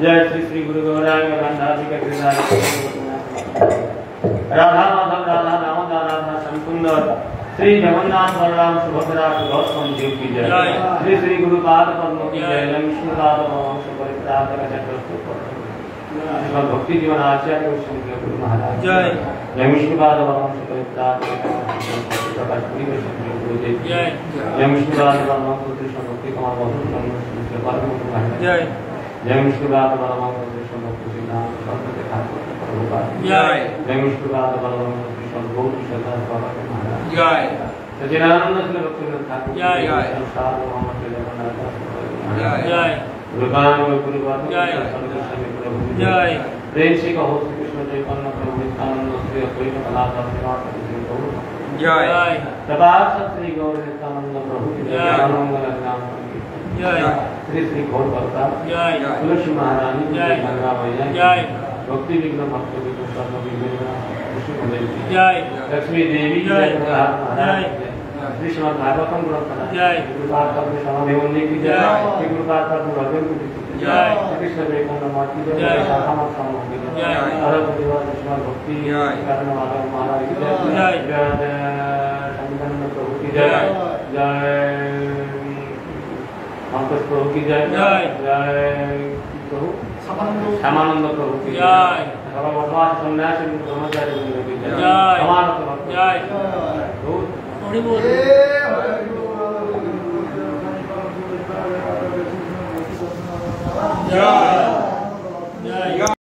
जय श्री श्री गुरु गौरांग राधा माधव राधा दामोदर राधा श्यामसुंदर श्री जगन्नाथ बलराम सुभद्रा गौतम देव की जय। श्री श्री गुरुपाद पद्म की जय। विष्णुपाद वंश परित्रातक चक्रवर्ती भक्ति जीवन आचार्य गुरु महाराज जय। जय विष्णुपाद वंश परित्रातक प्रकाश जय। जय विष्णुपाद वंश कृष्ण भक्ति कुमार मधुर जय। जय विष्णुपाद वंश कृष्ण भक्ति सिद्धांत सरस्वती ठाकुर प्रभुपाद जय। जय विष्णुपाद वंश कृष्ण गौर श्रद्धा बाबा के महाराज जय। सच्चिदानंद श्री भक्ति ठाकुर जय। सार मोहम्मद जगन्नाथ जय। गुरुपाद गुरुपाद जय। सर्वस्वामी प्रभु जय। प्रेम से कहो श्री कृष्ण चैतन्य प्रभु नित्यानंद श्री अद्वैत कलाधर श्रीवास श्री गौर जय। प्रभात श्री गौर नित्यानंद प्रभु जय। मंगल नाम जय। श्री श्री गौर भक्ता जय। तुलसी महारानी जय। गंगा मैया जय। भक्ति विघ्न भक्त विघ्न सर्व विघ्न जय। लक्ष्मी देवी जय। महाराज श्री श्रीमद् भागवतम ग्रंथ जय। गुरुपाद पद्म समाधि की जय। गुरुपाद पद्म भजन की जय। कृष्ण चैतन्य माता की जय। शाखा मत समाधि की जय। अरब दिवस श्रीमद् भक्ति करने वाला महाराज की जय। जय संगम प्रभु की जय। जय पंकज प्रभु की जय। जय प्रभु श्यामानंद प्रभु की जय। भगवान सन्यासी ब्रह्मचारी की जय। समानंद जय। थोड़ी बोल जय।